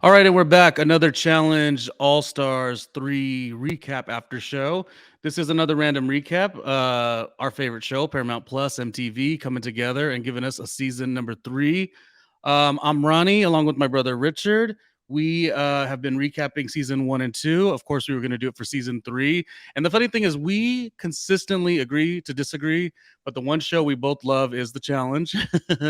All right, and we're back. Another challenge, All-Stars 3 recap after show. This is another random recap. Our favorite show, Paramount Plus, MTV, coming together and giving us a season number 3. I'm Ronnie, along with my brother Richard. We have been recapping season 1 and 2. Of course, we were going to do it for season 3. And the funny thing is, we consistently agree to disagree. But the one show we both love is the challenge,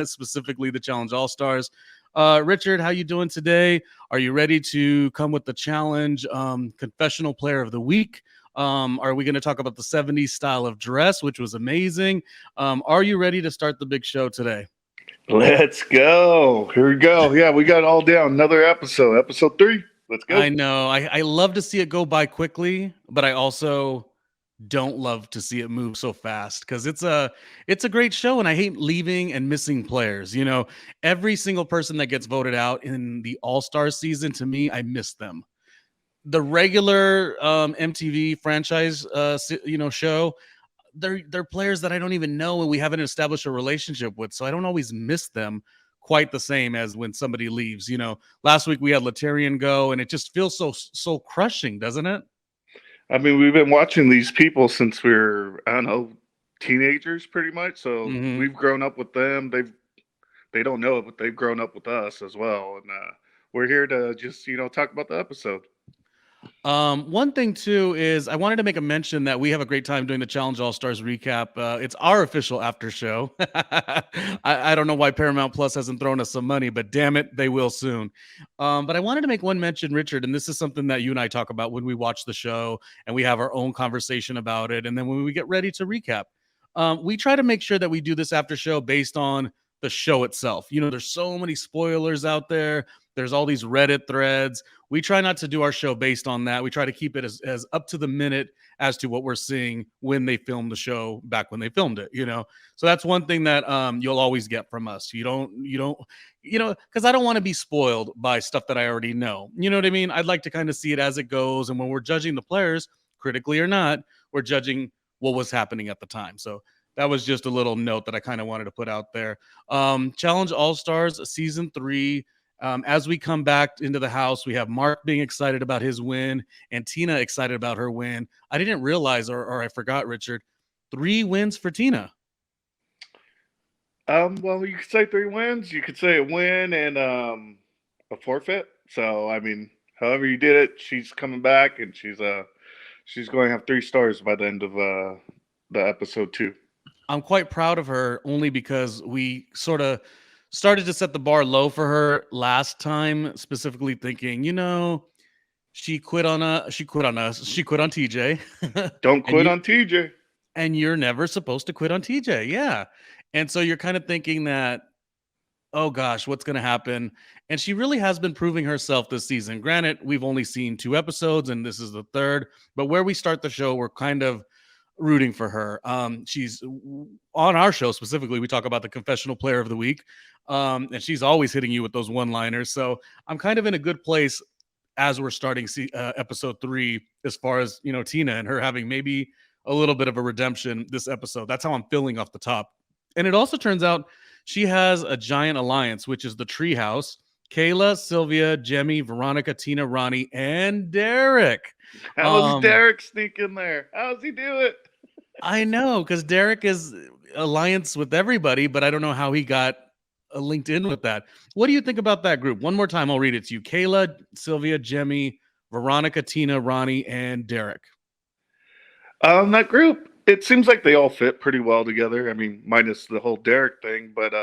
specifically the challenge All-Stars. Richard, how you doing today? Are you ready to come with the challenge confessional player of the week? Are we going to talk about the 70s style of dress, which was amazing? Are you ready to start the big show today? Let's go. Here we go. Yeah, we got it all down. Another episode, episode 3. Let's go. I know. I love to see it go by quickly, but I also don't love to see it move so fast because it's a great show, and I hate leaving and missing players. Every single person that gets voted out in the All-Star season, to me, I miss them. The regular MTV franchise show, they're players that I don't even know and we haven't established a relationship with, so I don't always miss them quite the same as when somebody leaves. Last week we had Latarian go, and it just feels so crushing, doesn't it? I mean, we've been watching these people since we were, I don't know, teenagers pretty much. So Mm-hmm. we've grown up with them. They don't know it, but they've grown up with us as well. And we're here to just, talk about the episode. One thing too is I wanted to make a mention that we have a great time doing the Challenge All Stars recap. It's our official after show. I don't know why Paramount Plus hasn't thrown us some money, but damn it, they will soon. But I wanted to make one mention, Richard, and this is something that you and I talk about when we watch the show and we have our own conversation about it. And then when we get ready to recap, we try to make sure that we do this after show based on the show itself. There's so many spoilers out there. There's all these Reddit threads. We try not to do our show based on that. We try to keep it as up to the minute as to what we're seeing when they filmed the show back when they filmed it. So that's one thing that you'll always get from us. You don't because I don't want to be spoiled by stuff that I already know. You know what I mean? I'd like to kind of see it as it goes. And when we're judging the players, critically or not, we're judging what was happening at the time. So that was just a little note that I kind of wanted to put out there. Challenge All Stars season 3. As we come back into the house, we have Mark being excited about his win and Tina excited about her win. I didn't realize, or I forgot, Richard, 3 wins for Tina. Well, you could say 3 wins. You could say a win and a forfeit. So, I mean, however you did it, she's coming back and she's going to have 3 stars by the end of the episode 2. I'm quite proud of her only because we sort of started to set the bar low for her last time, specifically thinking, she quit on us, she quit on TJ. Don't and quit you on TJ. and you're never supposed to quit on TJ. Yeah. And so you're kind of thinking that, oh gosh, what's going to happen? And she really has been proving herself this season. Granted, we've only seen 2 episodes and this is the 3rd, but where we start the show, we're kind of rooting for her. She's on our show specifically. We talk about the confessional player of the week, and she's always hitting you with those one-liners. So I'm kind of in a good place as we're starting episode 3, as far as Tina and her having maybe a little bit of a redemption this episode. That's how I'm feeling off the top. And it also turns out she has a giant alliance, which is the Treehouse. Kayla, Sylvia, Jemmy, Veronica, Tina, Ronnie, and Derek. How's Derek sneak in there? How's he do it? I know, because Derek is alliance with everybody, but I don't know how he got linked in with that. What do you think about that group? One more time, I'll read it to you. Kayla, Sylvia, Jemmy, Veronica, Tina, Ronnie, and Derek. That group, it seems like they all fit pretty well together. I mean, minus the whole Derek thing, but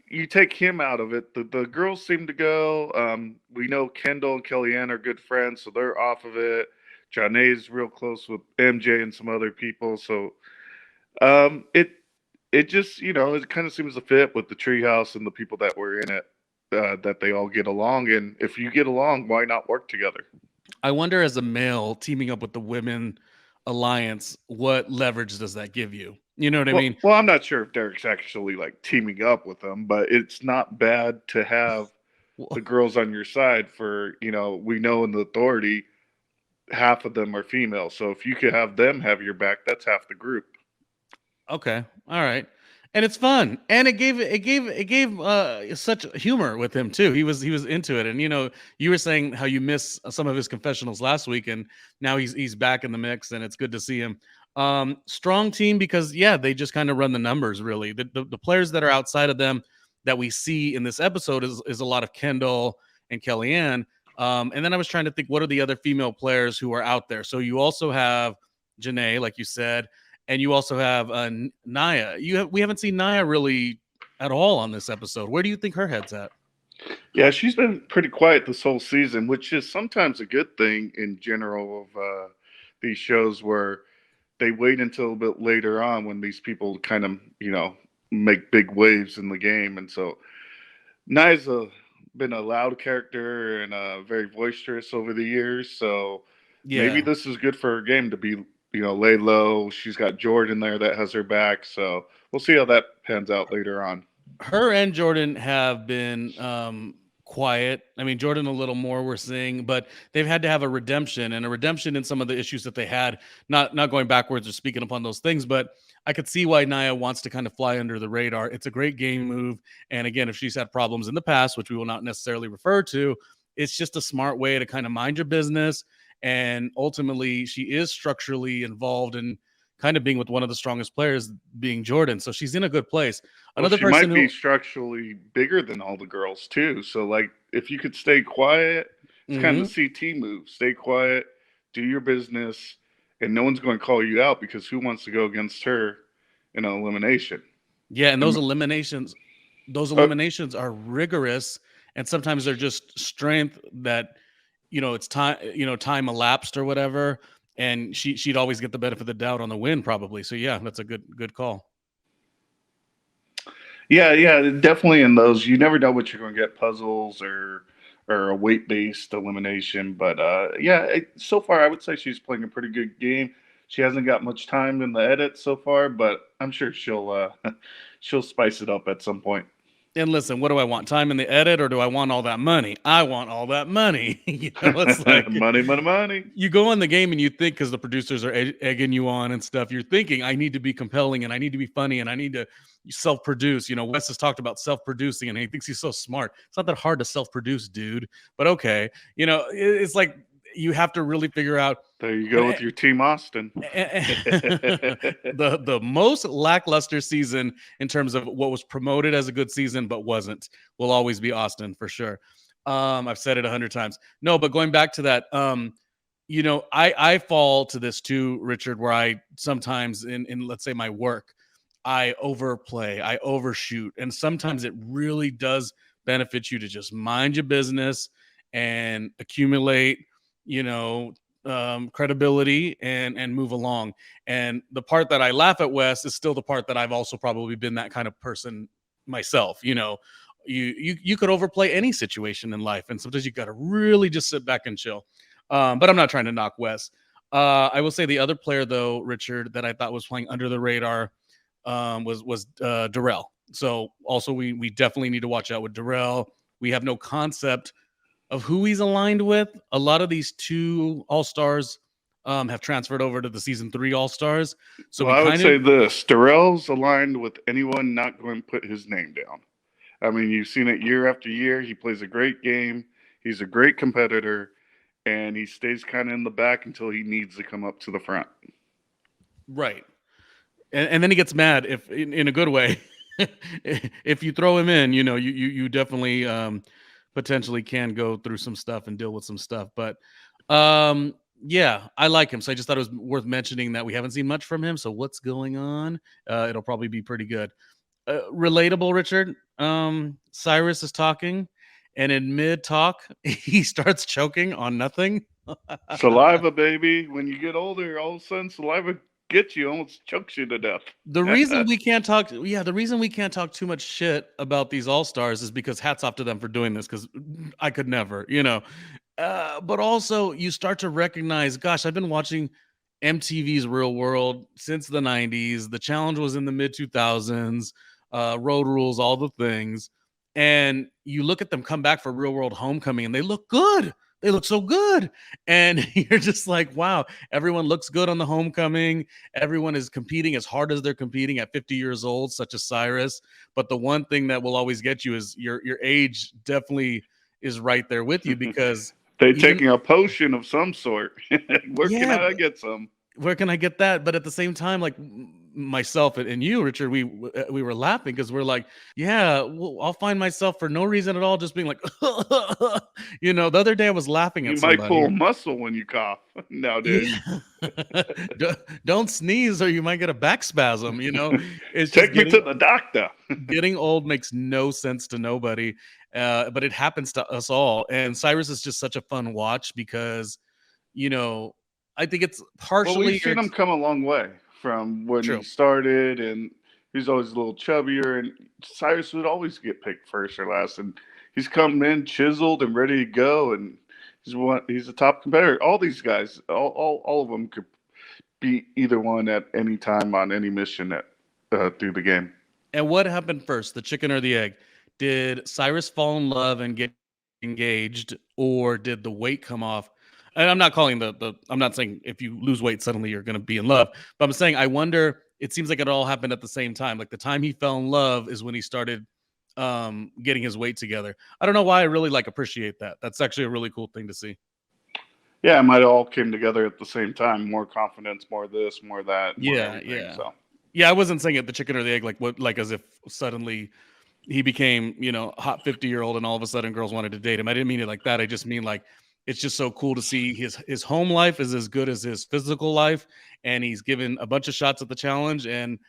you take him out of it. The girls seem to go. We know Kendall and Kellyanne are good friends, so they're off of it. Janae's real close with MJ and some other people, so it just it kind of seems to fit with the treehouse and the people that were in it. That they all get along, and if you get along, why not work together? I wonder, as a male teaming up with the women alliance, what leverage does that give you? You know what I mean? Well, I'm not sure if Derek's actually like teaming up with them, but it's not bad to have the girls on your side for, we know in the authority, half of them are female. So if you could have them have your back, that's half the group. Okay. All right. and it's fun, and it gave such humor with him too. He was into it, and you were saying how you miss some of his confessionals last week, and now he's back in the mix, and it's good to see him. Strong team because yeah, they just kind of run the numbers. Really, the players that are outside of them that we see in this episode is a lot of Kendall and Kellyanne. And then I was trying to think, what are the other female players who are out there? So you also have Janae, like you said, and you also have Naya. We haven't seen Naya really at all on this episode. Where do you think her head's at? Yeah, she's been pretty quiet this whole season, which is sometimes a good thing in general of these shows where they wait until a bit later on when these people kind of, make big waves in the game. And so Naya's been a loud character and very boisterous over the years. So maybe Yeah. this is good for her game to be, lay low. She's got Jordan there that has her back. So we'll see how that pans out later on. Her and Jordan have been quiet. I mean, Jordan a little more we're seeing, but they've had to have a redemption in some of the issues that they had. Not going backwards or speaking upon those things, but I could see why Naya wants to kind of fly under the radar. It's a great game move, and again, if she's had problems in the past, which we will not necessarily refer to, it's just a smart way to kind of mind your business. And ultimately, she is structurally involved in kind of being with one of the strongest players, being Jordan. So she's in a good place. Well, Another she person might be who structurally bigger than all the girls too. So, like, if you could stay quiet, it's kind of Mhm. the CT move. Stay quiet, do your business, and no one's going to call you out because who wants to go against her in an elimination? Yeah, and Um, those uh, eliminations are rigorous, and sometimes they're just strength that it's time, time elapsed or whatever, and she'd always get the benefit of the doubt on the win probably. So yeah, that's a good call. yeah, yeah, definitely in those. You never know what you're going to get, puzzles or a weight based elimination. But yeah, so far I would say she's playing a pretty good game. She hasn't got much time in the edit so far, but I'm sure she'll she'll spice it up at some point. And listen, what do I want? Time in the edit, or do I want all that money? I want all that money. It's like Money, money, money. you go on the game and you think, because the producers are egging you on and stuff, you're thinking, I need to be compelling and I need to be funny and I need to self-produce. Wes has talked about self-producing and he thinks he's so smart. It's not that hard to self-produce, dude. But okay, it's like you have to really figure out. There you go And with your team, Austin. the most lackluster season in terms of what was promoted as a good season but wasn't will always be Austin for sure. I've said it 100 times. No, but going back to that, I fall to this too, Richard, where I sometimes in let's say my work, I overplay, I overshoot, and sometimes it really does benefit you to just mind your business and accumulate, you know, credibility and move along. And the part that I laugh at Wes is still the part that I've also probably been that kind of person myself. You could overplay any situation in life, and sometimes you got to really just sit back and chill. But I'm not trying to knock Wes. I will say the other player though, Richard, that I thought was playing under the radar was Darrell. So also we definitely need to watch out with Darrell. We have no concept of who he's aligned with. A lot of these two All Stars have transferred over to the season 3 All Stars. So Well, we I would kind of say this: Darrell's aligned with anyone not going to put his name down. I mean, you've seen it year after year. He plays a great game. He's a great competitor, and he stays kind of in the back until he needs to come up to the front. right, and then he gets mad if in a good way. If you throw him in, you definitely potentially can go through some stuff and deal with some stuff. But yeah, I like him. So I just thought it was worth mentioning that we haven't seen much from him. So what's going on? It'll probably be pretty good. Relatable, Richard. Cyrus is talking, and in mid talk, he starts choking on nothing. Saliva, baby. When you get older, all of a sudden, saliva gets you, almost chokes you to death. The reason we can't talk, yeah, the reason we can't talk too much shit about these All Stars is because hats off to them for doing this. Because I could never, but also you start to recognize, gosh, I've been watching MTV's Real World since the 90s. The challenge was in the mid 2000s, Road Rules, all the things. And you look at them come back for Real World Homecoming and they look good. they look so good. And you're just like, wow, everyone looks good on the homecoming. Everyone is competing as hard as they're competing at 50 years old, such as Cyrus. But the one thing that will always get you is your age definitely is right there with you, because They even taking a potion of some sort. Where can yeah, I get some? where can I get that? But at the same time, like myself and you, Richard, we were laughing because we're like, yeah, well, I'll find myself for no reason at all, just being like, the other day I was laughing You at might pull somebody. a muscle when you cough nowadays. Yeah. Don't sneeze or you might get a back spasm. It's just Take me to the doctor. getting old makes no sense to nobody, but it happens to us all. And Cyrus is just such a fun watch because, you know, I think it's Well, partially we've seen him come a long way from when he true. started, and he's always a little chubbier. And Cyrus would always get picked first or last, and he's come in chiseled and ready to go. And he's a top competitor. All these guys, all of them could beat either one at any time on any mission through the game. And what happened first, the chicken or the egg? Did Cyrus fall in love and get engaged, or did the weight come off? And I'm not calling I'm not saying if you lose weight suddenly you're going to be in love, but I'm saying I wonder. It seems like it all happened at the same time. Like the time he fell in love is when he started getting his weight together. I don't know why I really appreciate that. That's actually a really cool thing to see. Yeah, it might have all came together at the same time. More confidence, more this, more that, more Yeah, everything. yeah, So yeah. I wasn't saying it the chicken or the egg, like what, like as if suddenly he became, hot 50-year-old and all of a sudden girls wanted to date him. I didn't mean it like that. I just mean like it's just so cool to see his home life is as good as his physical life, and he's given a bunch of shots at the challenge. And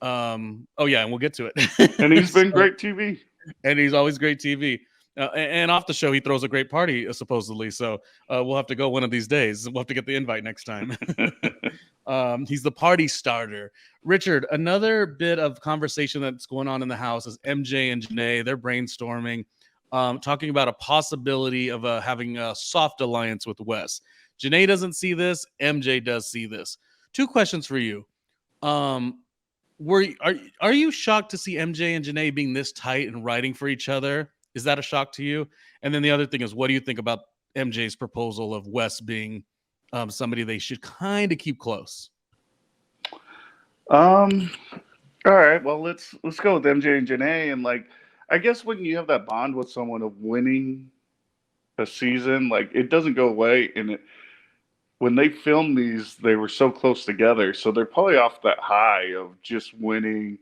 oh yeah, and we'll get to it. and he's been So, great TV. and he's always great TV. And off the show, he throws a great party, supposedly. So we'll have to go one of these days. We'll have to get the invite next time. He's the party starter. Richard, another bit of conversation that's going on in the house is MJ and Janae. They're brainstorming, talking about a possibility of having a soft alliance with Wes. Janae doesn't see this. MJ does see this. Two questions for you. Um, are you shocked to see MJ and Janae being this tight and riding for each other? Is that a shock to you? And then the other thing is, what do you think about MJ's proposal of Wes being somebody they should kind of keep close? Um. All right. Well, let's go with MJ and Janae. And I guess when you have that bond with someone of winning a season, it doesn't go away. And when they filmed these, they were so close together. So they're probably off that high of just winning.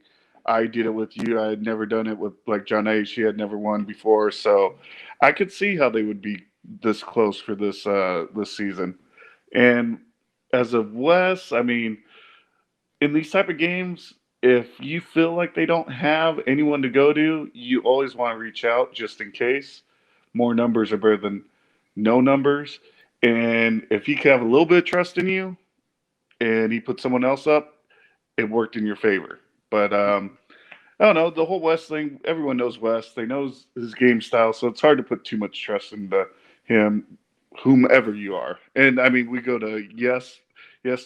I did it with you. I had never done it with Janae. She had never won before. So I could see how they would be this close for this season. And as of Wes, I mean, in these type of games, if you feel like they don't have anyone to go to, you always want to reach out just in case. More numbers are better than no numbers. And if he can have a little bit of trust in you and he put someone else up, it worked in your favor. But I don't know, the whole West thing, everyone knows West. They know his game style, so it's hard to put too much trust into him, whomever you are. And I mean, we go to Yes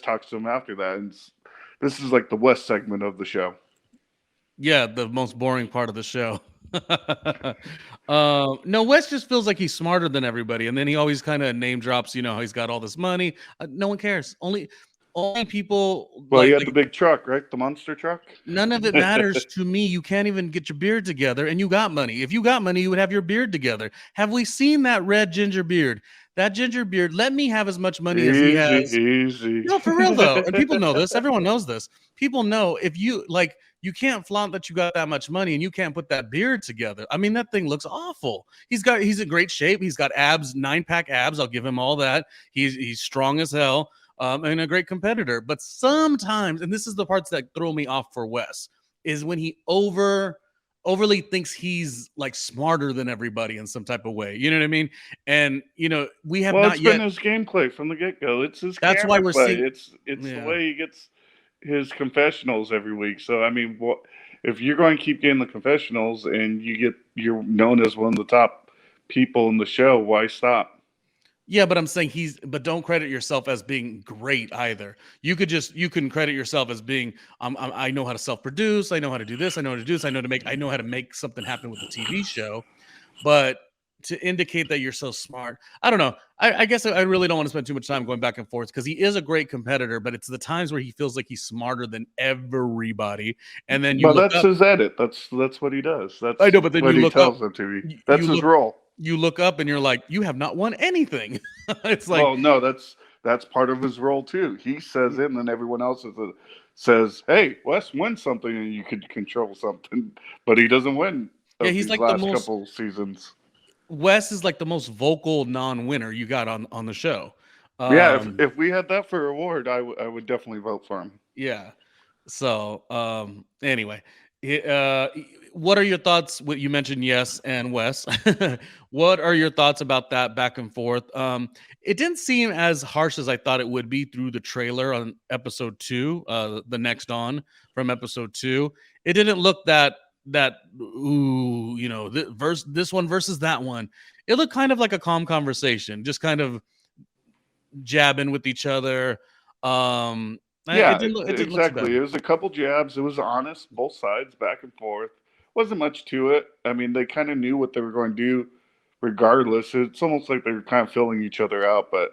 talks to him after that. And this is like the West segment of the show. Yeah, the most boring part of the show. No, Wes just feels like he's smarter than everybody, and then he always kind of name drops. How he's got all this money. No one cares. Only people Well, he had the big truck, right? The monster truck. none of it matters to me. You can't even get your beard together, and you got money. If you got money, you would have your beard together. Have we seen that red ginger beard? That ginger beard. Let me have as much money as he has. Easy. No, for real though. And people know this. Everyone knows this. People know if you you can't flaunt that you got that much money and you can't put that beard together. I mean, that thing looks awful. He's in great shape. He's got abs, 9-pack abs. I'll give him all that. He's strong as hell, and a great competitor. But sometimes, and this is the parts that throw me off for Wes, is when he overly thinks he's smarter than everybody in some type of way. You know what I mean? And we have not it's yet. been his gameplay from the get-go. It's his That's why we're play. seeing. It's the way he gets his confessionals every week. So I mean, what if you're going to keep getting the confessionals and you're known as one of the top people in the show? Why stop? Yeah, but I'm saying but don't credit yourself as being great either. You can credit yourself as being, I know how to self-produce. I know how to do this. I know how to do this. I know how to make something happen with the TV show. But to indicate that you're so smart. I don't know. I guess I really don't want to spend too much time going back and forth because he is a great competitor, but it's the times where he feels like he's smarter than everybody. And then you But look that's up. his edit. That's what he does. I That's know, but then what you he look up. tells them to be. That's You his look. role. You look up and you're like, you have not won anything. It's like, Well, no, that's part of his role too. He says it, and then everyone else says, "Hey, Wes wins something, and you could control something," but he doesn't win yeah, of he's these like the last most. couple seasons. Wes is like the most vocal non-winner you got on the show. Yeah, Um, if we had that for a award, I would definitely vote for him. yeah. So, anyway, what are your thoughts? What you mentioned, yes, and Wes. What are your thoughts about that back and forth? It didn't seem as harsh as I thought it would be through the trailer on episode 2, the next on from episode 2. It didn't look that ooh, this one versus that one. It looked kind of like a calm conversation, just kind of jabbing with each other. Yeah, It didn't look too bad. exactly. It was a couple jabs. It was honest, both sides, back and forth. Wasn't much to it. I mean, they kind of knew what they were going to do, regardless. It's almost like they were kind of filling each other out. But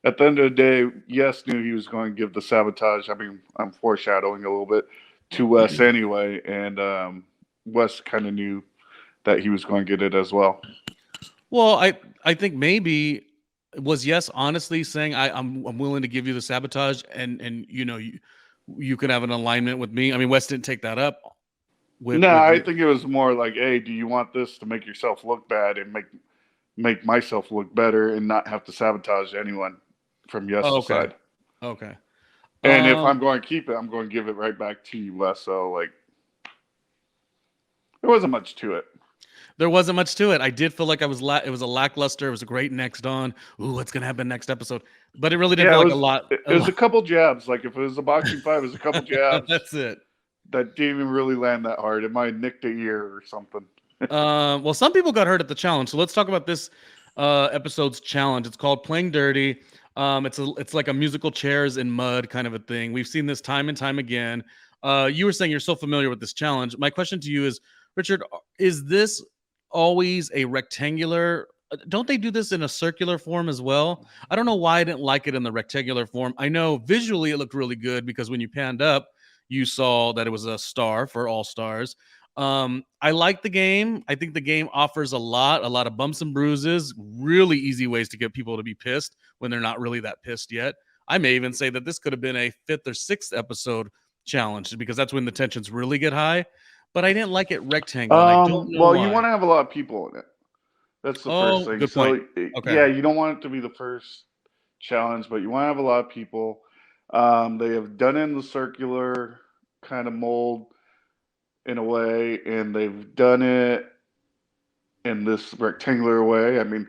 at the end of the day, Yes knew he was going to give the sabotage. I mean, I'm foreshadowing a little bit to Wes anyway, and Wes kind of knew that he was going to get it as well. Well, I think maybe was yes honestly saying I'm willing to give you the sabotage and you can have an alignment with me. I mean, West didn't take that up No, with I think it was more like, "Hey, do you want this to make yourself look bad and make myself look better and not have to sabotage anyone from oh, Yes's okay. side? Okay. And if Um I'm going to keep it, I'm going to give it right back to you, Wes." So like, there wasn't much to it. there wasn't much to it. I did feel like it was a lackluster. It was a great next on. Ooh, what's gonna happen next episode? But it really didn't Yeah, feel it like a was. lot. It was a couple jabs. Like if it was a boxing fight, it was a couple jabs That's it. that didn't even really land that hard. It might have nicked a ear or something. Well, some people got hurt at the challenge, so let's talk about this episode's challenge. It's called Playing Dirty. It's like a musical chairs in mud kind of a thing. We've seen this time and time again. You were saying you're so familiar with this challenge. My question to you is, Richard, is this always a rectangular? Don't they do this in a circular form as well? I don't know why I didn't like it in the rectangular form. I know visually it looked really good because when you panned up, you saw that it was a star for Allstars. I like the game. I think the game offers a lot of bumps and bruises, really easy ways to get people to be pissed when they're not really that pissed yet. I may even say that this could have been a 5th or 6th episode challenge because that's when the tensions really get high. But I didn't like it rectangle, and I don't know Well, you want why. to have a lot of people in it. That's the first Oh, thing. good point. So Okay. yeah, you don't want it to be the first challenge, but you want to have a lot of people. They have done it in the circular kind of mold in a way, and they've done it in this rectangular way. I mean,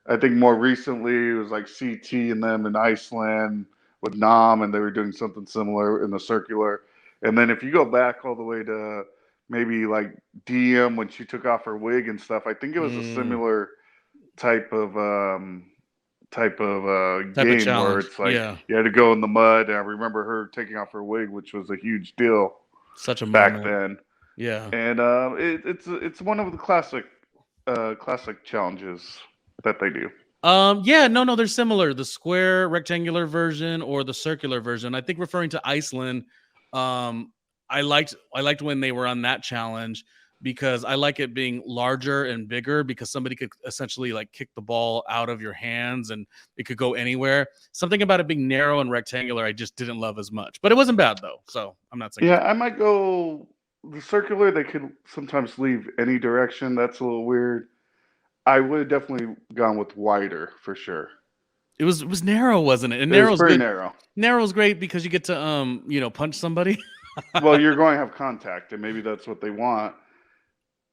I think more recently it was like CT and them in Iceland with Nam, and they were doing something similar in the circular. And then if you go back all the way to maybe like DM when she took off her wig and stuff, I think it was a Mm, similar type of type of game where challenge. it's like Yeah. you had to go in the mud. And I remember her taking off her wig, which was a huge deal Such a back moment. then. Yeah. And it's one of the classic challenges that they do. Yeah, no, they're similar. The square rectangular version or the circular version. I think referring to Iceland, um, I liked when they were on that challenge because I like it being larger and bigger because somebody could essentially like kick the ball out of your hands and it could go anywhere. Something about it being narrow and rectangular, I just didn't love as much. But it wasn't bad though, so I'm not saying it Yeah, was I might go the circular. They could sometimes leave any direction. That's a little weird. I would have definitely gone with wider for sure. it was narrow, wasn't it? And It was narrow's pretty good. narrow. Narrow's great because you get to punch somebody. Well, you're going to have contact, and maybe that's what they want.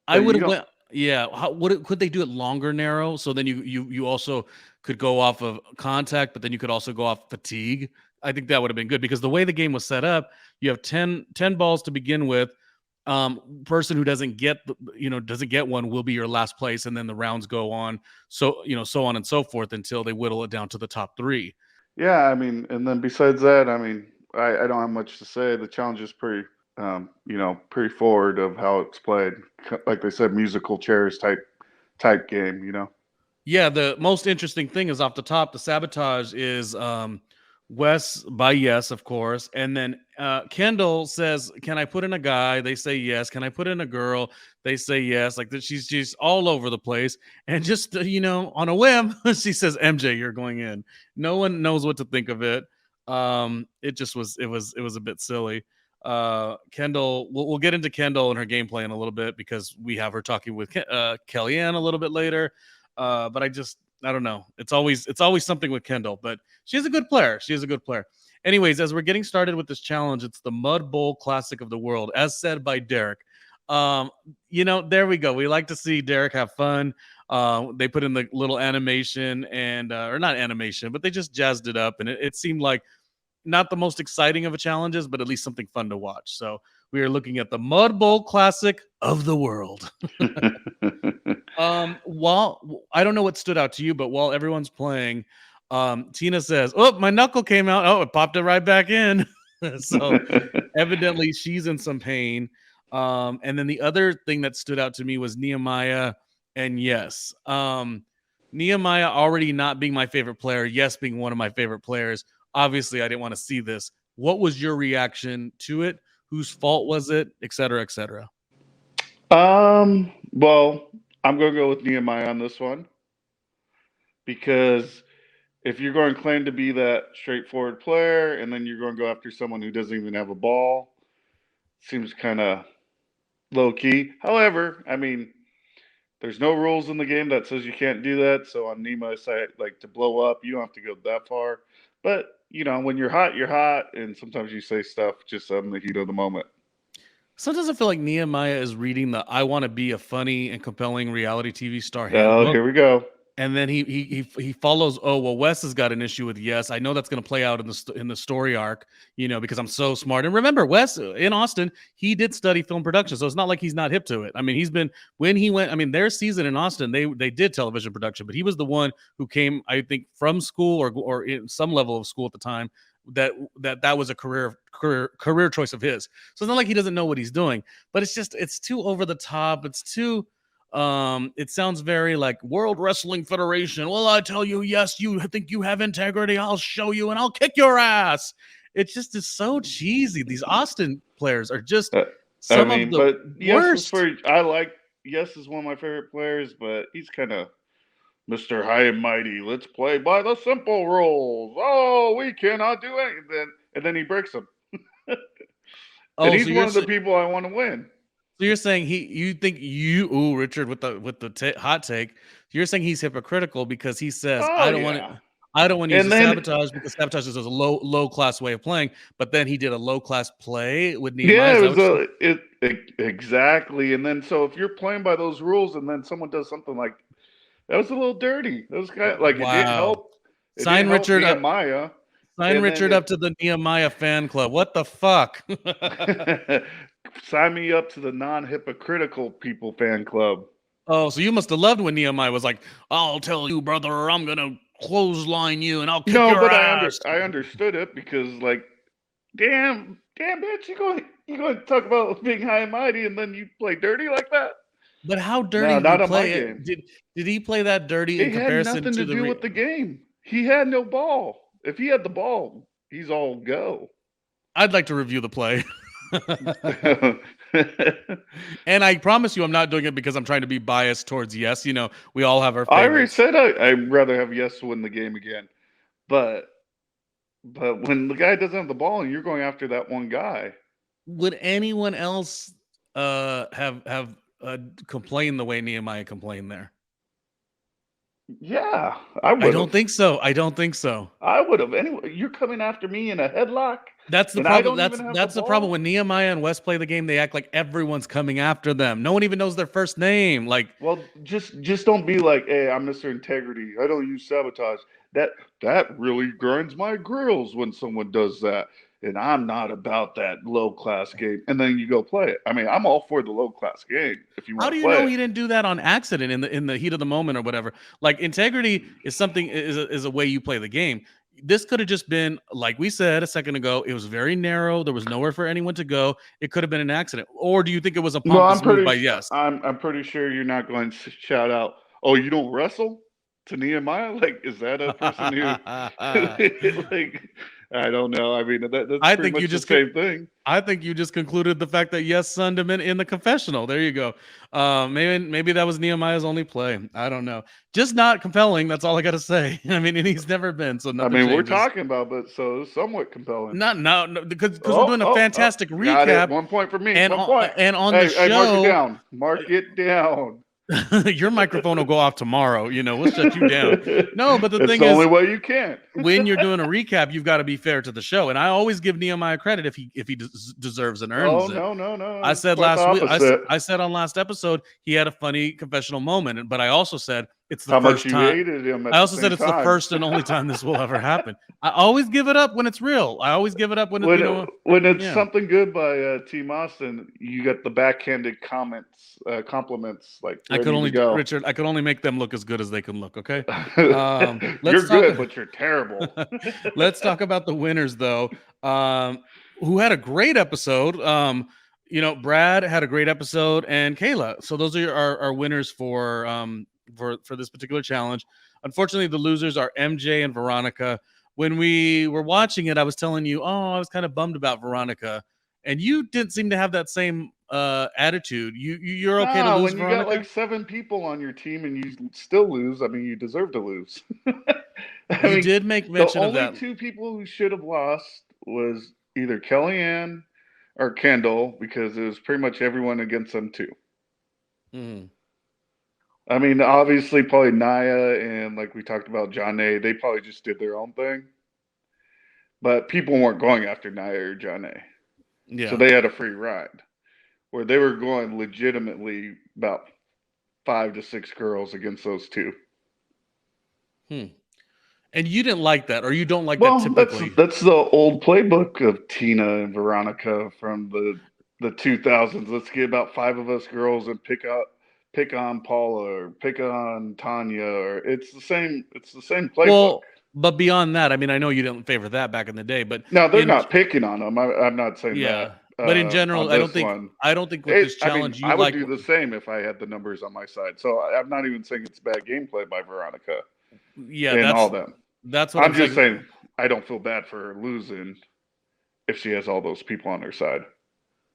I But would you have don't. went. Yeah, how could they do it longer narrow? So then you also could go off of contact, but then you could also go off fatigue. I think that would have been good because the way the game was set up, you have 10 balls to begin with. Person who doesn't get doesn't get one will be your last place, and then the rounds go on. So so on and so forth until they whittle it down to the top 3. Yeah, I mean, and then besides that, I mean, I don't have much to say. The challenge is pretty, pretty forward of how it's played. Like they said, musical chairs type type game, you know. Yeah, the most interesting thing is off the top, the sabotage is Wes by yes, of course. And then Kendall says, "Can I put in a guy?" They say yes. "Can I put in a girl?" They say yes. Like that, she's all over the place. And just on a whim, she says, "MJ, you're going in." No one knows what to think of it. It just was a bit silly. Kendall, we'll get into Kendall and her gameplay in a little bit because we have her talking with Kellyanne a little bit later. But I don't know. It's always something with Kendall, but she's a good player. She is a good player. Anyways, as we're getting started with this challenge, it's the Mud Bowl Classic of the World, as said by Derek. There we go. We like to see Derek have fun. They put in the little animation and or not animation, but they just jazzed it up, and it seemed like not the most exciting of a challenges, but at least something fun to watch. So we are looking at the Mud Bowl Classic of the World. While I don't know what stood out to you, but while everyone's playing, Tina says, "Oh, my knuckle came out. Oh, it popped it right back in." So evidently she's in some pain. And then the other thing that stood out to me was Nehemiah and Yes. Nehemiah already not being my favorite player, Yes being one of my favorite players. Obviously, I didn't want to see this. What was your reaction to it? Whose fault was it? Et cetera, et cetera. Well, I'm gonna go with Nehemiah on this one because if you're going to claim to be that straightforward player and then you're going to go after someone who doesn't even have a ball, seems kind of low key. However, I mean, there's no rules in the game that says you can't do that. So on Nehemiah's side, like to blow up, you don't have to go that far. But when you're hot, and sometimes you say stuff just on the heat of the moment. Sometimes I feel like Nehemiah is reading the "I want to be a funny and compelling reality TV star" Oh, handbook, here we go. and then he follows. Oh well, Wes has got an issue with Yes. I know that's going to play out in the story arc, because I'm so smart. And remember, Wes in Austin, he did study film production, so it's not like he's not hip to it. I mean, he's been when he went. I mean, their season in Austin, they did television production, but he was the one who came, I think, from school or in some level of school at the time. That was a career choice of his. So it's not like he doesn't know what he's doing, but it's too over the top. It's too it sounds very like World Wrestling Federation. Well, I tell you, yes, you think you have integrity. I'll show you and I'll kick your ass. It just is so cheesy. These Austin players are just I some of mean, the but worst. Yes is one of my favorite players, but he's kind of Mr. High and Mighty. Let's play by the simple rules. Oh, we cannot do anything, and then he breaks them. And Oh, he's one of the people I want to win. so you're saying Richard with the hot take. You're saying he's hypocritical because he says Oh I don't want yeah. to use the sabotage because sabotage is a low class way of playing. But then he did a low class play with Nehemiah. Yeah, exactly. And then so if you're playing by those rules, and then someone does something like that, was a little dirty. That was kind of like it didn't Wow. help. It didn't help Nehemiah. Sign Richard up to the Nehemiah fan club. What the fuck? Sign me up to the non-hypocritical people fan club. Oh, so you must have loved when Nehemiah was like, "I'll tell you, brother, I'm gonna clothesline you and I'll kick your ass." I understood it because like, damn bitch, you going to talk about being high and mighty and then you play dirty like that? But how dirty No, did he not on my play it? game. Did he play that dirty in It had comparison nothing to to the do with the game. He had no ball. If he had the ball, he's all go. I'd like to review the play. And I promise you I'm not doing it because I'm trying to be biased towards Yes. We all have our favorites. I already said I'd rather have Yes win the game again. But when the guy doesn't have the ball and you're going after that one guy. Would anyone else have complained the way Nehemiah complained there? Yeah, I would. I don't think so. I would have. Anyway, you're coming after me in a headlock. That's the problem. That's the problem when Nehemiah and Wes play the game. They act like everyone's coming after them. No one even knows their first name. Like, well, just don't be like, hey, I'm Mr. Integrity. I don't use sabotage. That really grinds my grills when someone does that. And I'm not about that low class game. And then you go play it. I mean, I'm all for the low class game if you want to play it. How do you know he didn't do that on accident in the heat of the moment or whatever? Like, integrity is something is a way you play the game. This could have just been, like we said a second ago, it was very narrow. There was nowhere for anyone to go. It could have been an accident. Or do you think it was a pompous move by Yes? I'm pretty sure you're not going to shout out, Oh, you don't wrestle to Nehemiah? Like, is that a person who like? I don't know. I mean, that's I pretty think you much the just same thing. I think you just concluded the fact that Yes sunned him in the confessional. There you go. Maybe that was Nehemiah's only play. I don't know. Just not compelling. That's all I got to say. I mean, and he's never been, so I nothing mean, we're changes. talking about, but so it's somewhat compelling. Not now because we're doing a Oh, fantastic got it. recap, 1 point for me. and 1 point. on the Hey, mark it show, down. Mark it down. your microphone will go off tomorrow. We'll shut you down. No, but the It's thing the only is, way you can. when you're doing a recap, you've got to be fair to the show, and I always give Nehemiah credit if he deserves and earns it. No. I It's said quite the last week, opposite. I said on last episode, he had a funny confessional moment, but I also said it's the How much first you time. hated him at I the also same said it's the time. first and only time this will ever happen. I always give it up when it's real. I always give it up when when it's yeah. something good by Team Austin, you get the backhanded compliments like I could ready only to go. Richard. I could only make them look as good as they can look. Okay. You're good, but you're terrible. Let's talk about the winners, though. Who had a great episode. Brad had a great episode, and Kayla. So those are our winners for this particular challenge. Unfortunately, the losers are MJ and Veronica. When we were watching it, I was telling you, I was kind of bummed about Veronica, and you didn't seem to have that same attitude. You're okay to lose, when you Veronica? got like 7 people on your team and you still lose, I mean, you deserve to lose. You did make mention of that. The only 2 people who should have lost was either Kellyanne or Kendall, because it was pretty much everyone against them too. Mm. I mean, obviously, probably Naya and like we talked about John A. They probably just did their own thing, but people weren't going after Naya or John A. Yeah. So they had a free ride, where they were going legitimately about 5 to 6 girls against those 2. And you didn't like that, or you don't like that typically? That's the old playbook of Tina and Veronica from the 2000s. Let's get about 5 of us girls and pick on Paula or pick on Tanya, or it's the same playbook. Well, but beyond that, I mean, I know you didn't favor that back in the day, but no, they're not picking on them. I'm not saying that. But in general, I don't think with this challenge, I would do the same if I had the numbers on my side. So I'm not even saying it's bad gameplay by Veronica. Yeah, and all them. That's what I'm just saying. I don't feel bad for her losing if she has all those people on her side.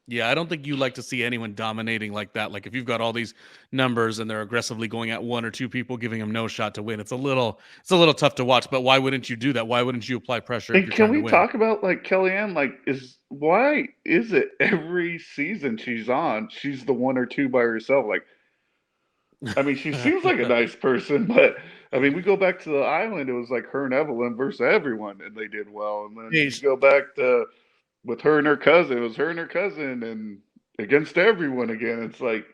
Yeah, I don't think you like to see anyone dominating like that. Like if you've got all these numbers and they're aggressively going at 1 or 2 people, giving them no shot to win, it's a little tough to watch. But why wouldn't you do that? Why wouldn't you apply pressure? And can we talk about like Kellyanne? Like, why is it every season she's on, she's the 1 or 2 by herself? Like, I mean, she seems like a nice person, but I mean, we go back to the island. It was like her and Evelyn versus everyone, and they did well. And then you go back to with her and her cousin. It was her and her cousin, and against everyone again. It's like,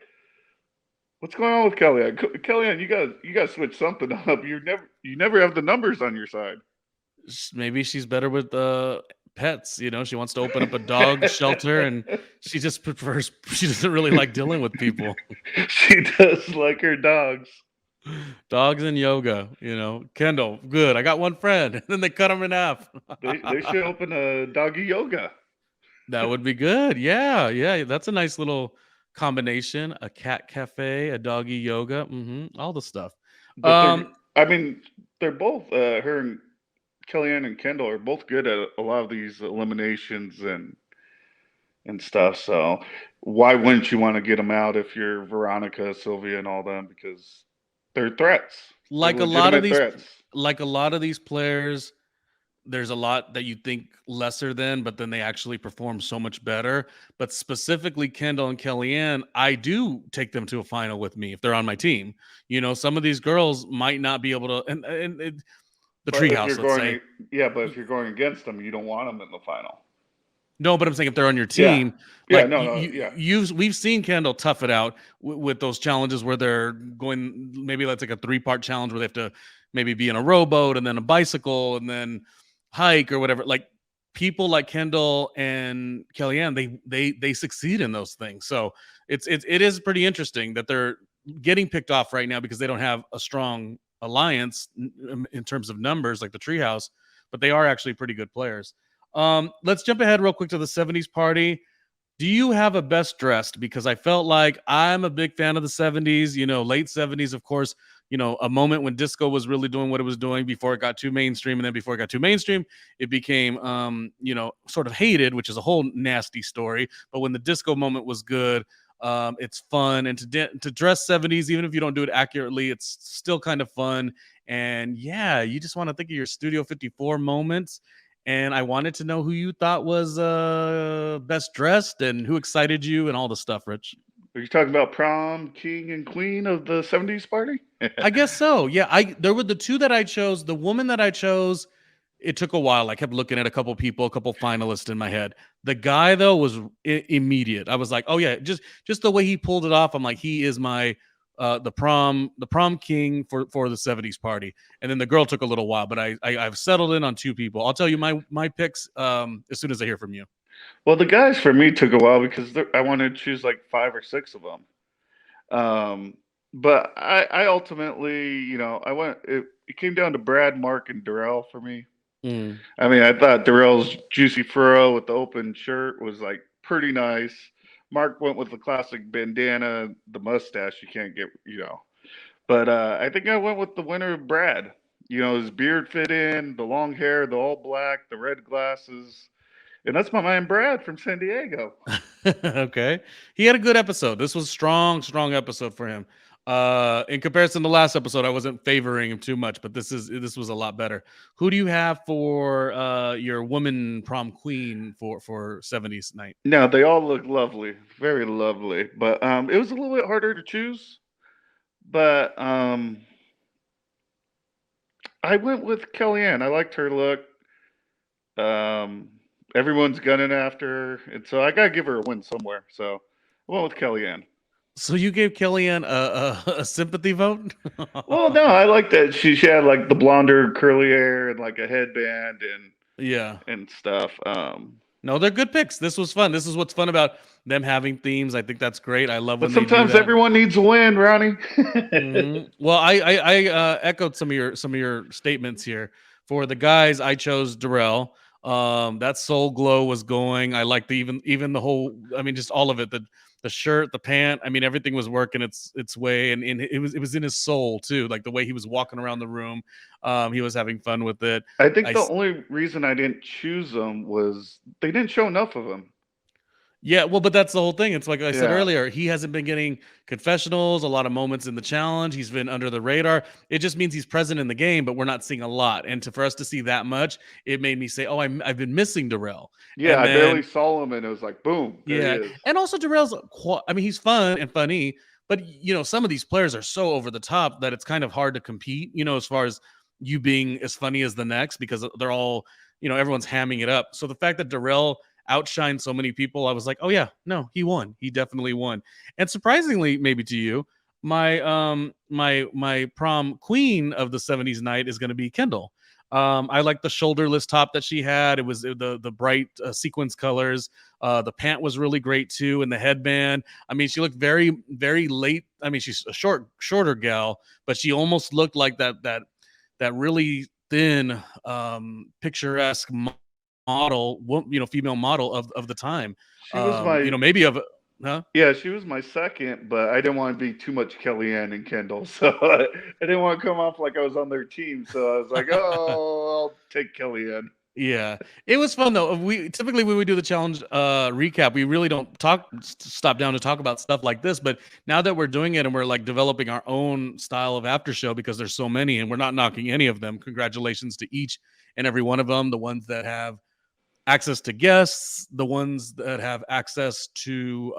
what's going on with Kellyanne? Kellyanne, you got to switch something up. You never have the numbers on your side. Maybe she's better with pets. She wants to open up a dog shelter, and she just prefers. She doesn't really like dealing with people. She does like her dogs. Dogs and yoga, Kendall, good. I got one friend, and then they cut them in half. They should open a doggy yoga. That would be good. Yeah. That's a nice little combination: a cat cafe, a doggy yoga, all the stuff. But they're both her and Kellyanne and Kendall are both good at a lot of these eliminations and stuff. So why wouldn't you want to get them out if you're Veronica, Sylvia, and all them? Because they're threats. Like a lot of these players, there's a lot that you think lesser than, but then they actually perform so much better. But specifically Kendall and Kellyanne, I do take them to a final with me if they're on my team. Some of these girls might not be able to, and the treehouse, let's say. Yeah, but if you're going against them, you don't want them in the final. No, but I'm saying if they're on your team, we've seen Kendall tough it out with those challenges where they're going, maybe that's like a 3-part challenge where they have to maybe be in a rowboat and then a bicycle and then hike or whatever. Like people like Kendall and Kellyanne, they succeed in those things. So it is pretty interesting that they're getting picked off right now because they don't have a strong alliance in terms of numbers like the treehouse, but they are actually pretty good players. Let's jump ahead real quick to the 70s party. Do you have a best dressed? Because I felt like I'm a big fan of the 70s, late 70s, of course. a moment when disco was really doing what it was doing before it got too mainstream, and then before it got too mainstream, it became sort of hated, which is a whole nasty story. But when the disco moment was good, it's fun, and to dress 70s, even if you don't do it accurately, it's still kind of fun. And yeah, you just want to think of your Studio 54 moments. And I wanted to know who you thought was best dressed and who excited you and all the stuff, Rich. Are you talking about prom king and queen of the 70s party? I guess so. Yeah, there were the two that I chose. The woman that I chose, it took a while. I kept looking at a couple people, a couple finalists in my head. The guy though was immediate. I was like, oh yeah, just the way he pulled it off. I'm like, he is my the prom king for the 70s party. And then the girl took a little while, but I've settled in on two people. I'll tell you my picks as soon as I hear from you. Well, the guys for me took a while because I wanted to choose like 5 or 6 of them. But I ultimately, I went. It came down to Brad, Mark, and Darrell for me. Mm. I mean, I thought Darrell's juicy furrow with the open shirt was like pretty nice. Mark went with the classic bandana, the mustache. You can't get. But I think I went with the winner, Brad. His beard fit in, the long hair, the all black, the red glasses. And that's my man, Brad from San Diego. Okay. He had a good episode. This was strong episode for him. In comparison to last episode, I wasn't favoring him too much, but this was a lot better. Who do you have for your woman prom queen for 70s night? No, they all look lovely, very lovely. But it was a little bit harder to choose. But I went with Kellyanne. I liked her look. Everyone's gunning after her, and so I gotta give her a win somewhere. So I went with Kellyanne. So you gave Kellyanne a sympathy vote? Well, no, I like that she had like the blonder curly hair and like a headband Yeah. and stuff. No, they're good picks. This was fun. This is what's fun about them having themes. I think that's great. I love But when they do sometimes that. everyone needs a win, Ronnie. Well, I echoed some of your statements here. For the guys, I chose Darrell. That soul glow was going. I liked even the whole. I mean, just all of it. The shirt, the pant. I mean, everything was working its way, and it was in his soul too. Like the way he was walking around the room. He was having fun with it. I think the only reason I didn't choose them was they didn't show enough of him. Yeah, well, but that's the whole thing. It's like I said earlier, he hasn't been getting confessionals, a lot of moments in the challenge. He's been under the radar. It just means he's present in the game, but we're not seeing a lot. And for us to see that much, it made me say, "Oh, I've been missing Darrell." Yeah, I barely saw him, and it was like, boom. Yeah, and also Darrell's. I mean, he's fun and funny, but some of these players are so over the top that it's kind of hard to compete. As far as you being as funny as the next, because they're all, everyone's hamming it up. So the fact that Darrell outshined so many people, I was like, oh yeah, no, he won. He definitely won. And surprisingly, maybe to you, my prom queen of the 70s night is going to be Kendall. I like the shoulderless top that she had. It was the bright sequence colors. The pant was really great too, and the headband. I mean, she looked very, very late. I mean, she's a shorter gal, but she almost looked like that really thin, picturesque model, female model of the time. She was my, maybe of, huh? Yeah, she was my second, but I didn't want to be too much Kellyanne and Kendall, so I didn't want to come off like I was on their team. So I was like, oh, I'll take Kellyanne. Yeah, it was fun though. We typically, when we do the challenge recap, we really don't stop down to talk about stuff like this. But now that we're doing it and we're like developing our own style of after show, because there's so many and we're not knocking any of them. Congratulations to each and every one of them. The ones that have access to guests, the ones that have access to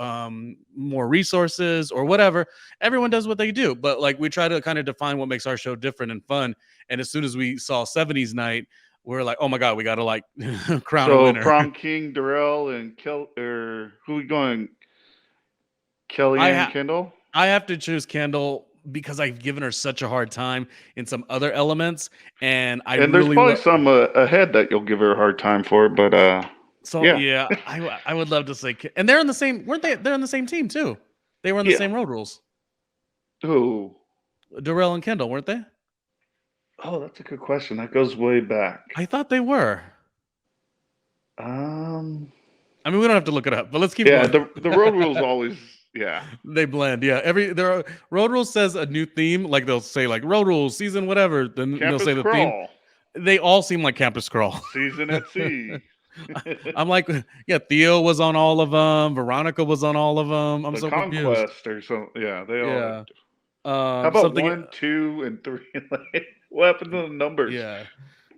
more resources or whatever. Everyone does what they do, but like we try to kind of define what makes our show different and fun. And as soon as we saw 70s night, we're like, oh my god, we got to like crown a winner. So prom king Darrell and who we going? Kellyanne, Kendall. I have to choose Kendall because I've given her such a hard time in some other elements, and there's probably some ahead that you'll give her a hard time for, but yeah, I would love to say, and they're in the same, weren't they? They're in the same team too. They were in the same road rules. Who? Darrell and Kendall, weren't they? Oh, that's a good question. That goes way back. I thought they were. I mean, we don't have to look it up, but let's keep going. The road rules always, Yeah. They blend. Yeah. Road Rules says a new theme. Like they'll say like Road Rules season whatever. Then they'll Campus say the theme. Crawl. They all seem like Campus Crawl. Season at Sea. I'm like, yeah, Theo was on all of them. Veronica was on all of them. I'm The so confused. Conquest or something. Yeah, they all. Yeah. How about Something. 1, 2, and 3? What happened to the numbers? Yeah.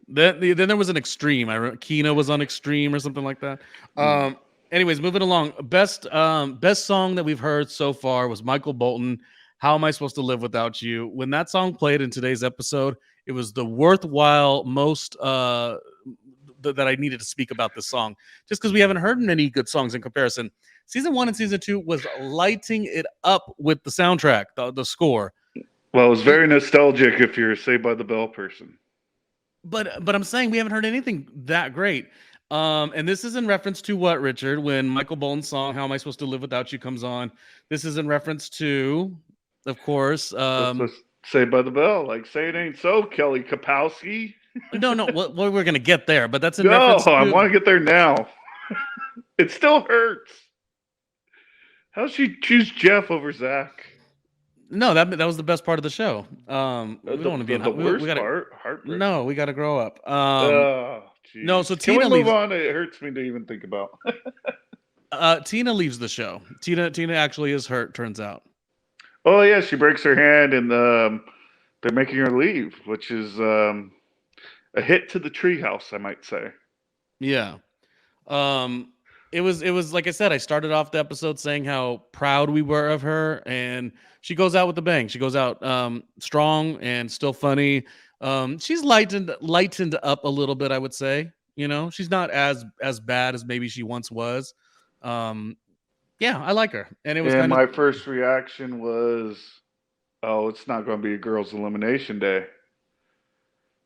Then there was an Extreme. I remember Kina was on Extreme or something like that. Anyways, moving along. Best song that we've heard so far was Michael Bolton. How Am I Supposed to Live Without You? When that song played in today's episode, it was the worthwhile most that I needed to speak about this song, just because we haven't heard any good songs in comparison. Season 1 and season 2 was lighting it up with the soundtrack, the score. Well, it was very nostalgic if you're a Saved by the Bell person. But I'm saying we haven't heard anything that great. And this is in reference to what, Richard? When Michael Bolton's song "How Am I Supposed to Live Without You" comes on, this is in reference to, of course, Saved by the Bell. Like, say it ain't so, Kelly Kapowski. No, we're gonna get there, but that's in reference to. I want to get there now. It still hurts. How'd she choose Jeff over Zach? No, that was the best part of the show. We don't want to be the worst part. Heartbreak. No, we got to grow up. No, so Can Tina we move on? It hurts me to even think about. Tina leaves the show. Tina actually is hurt. Turns out. Oh yeah, she breaks her hand, and they're making her leave, which is a hit to the treehouse, I might say. Yeah. It was like I said, I started off the episode saying how proud we were of her, and she goes out with a bang. She goes out strong and still funny. She's lightened up a little bit, I would say. You know, she's not as bad as maybe she once was. Yeah, I like her. And it was my first reaction was, oh, it's not going to be a girls' elimination day.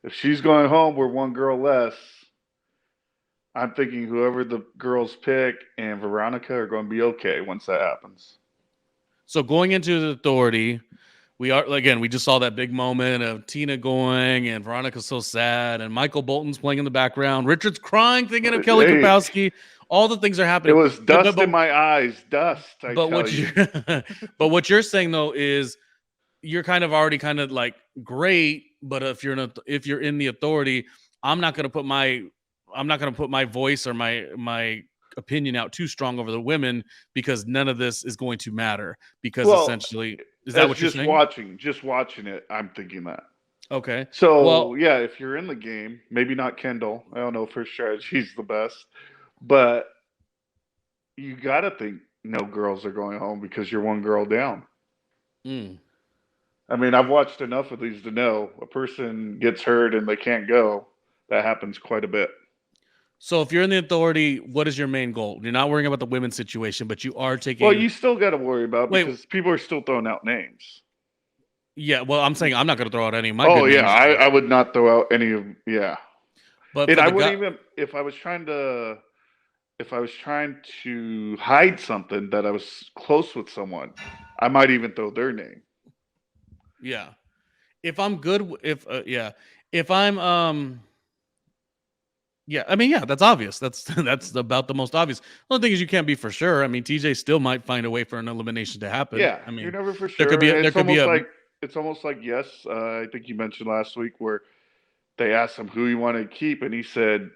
If she's going home, we're one girl less. I'm thinking whoever the girls pick and Veronica are going to be okay once that happens. So going into the Authority, we just saw that big moment of Tina going and Veronica's so sad and Michael Bolton's playing in the background. Richard's crying thinking of Kelly Kapowski. All the things are happening. It was dust in my eyes. Dust, I tell you. But what you're saying though is you're kind of already kind of like great, but if you're in the Authority, I'm not going to put my voice or my opinion out too strong over the women because none of this is going to matter because essentially is that what you're saying? Just watching it, I'm thinking that. Okay. So yeah, if you're in the game, maybe not Kendall. I don't know for sure she's the best, but you got to think no girls are going home because you're one girl down. I mean, I've watched enough of these to know a person gets hurt and they can't go. That happens quite a bit. So if you're in the Authority, what is your main goal? You're not worrying about the women's situation, but you are taking... Well, you still got to worry about because people are still throwing out names. Yeah, well, I'm saying I'm not going to throw out any of my names. I would not throw out any of... Yeah. But I wouldn't even... If I was trying to hide something that I was close with someone, I might even throw their name. Yeah. If I'm good... If I'm... Yeah, I mean, yeah, that's obvious. That's about the most obvious. The only thing is you can't be for sure. I mean, TJ still might find a way for an elimination to happen. Yeah, I mean, you're never for sure. It's almost like yes. I think you mentioned last week where they asked him who he wanted to keep, and he said,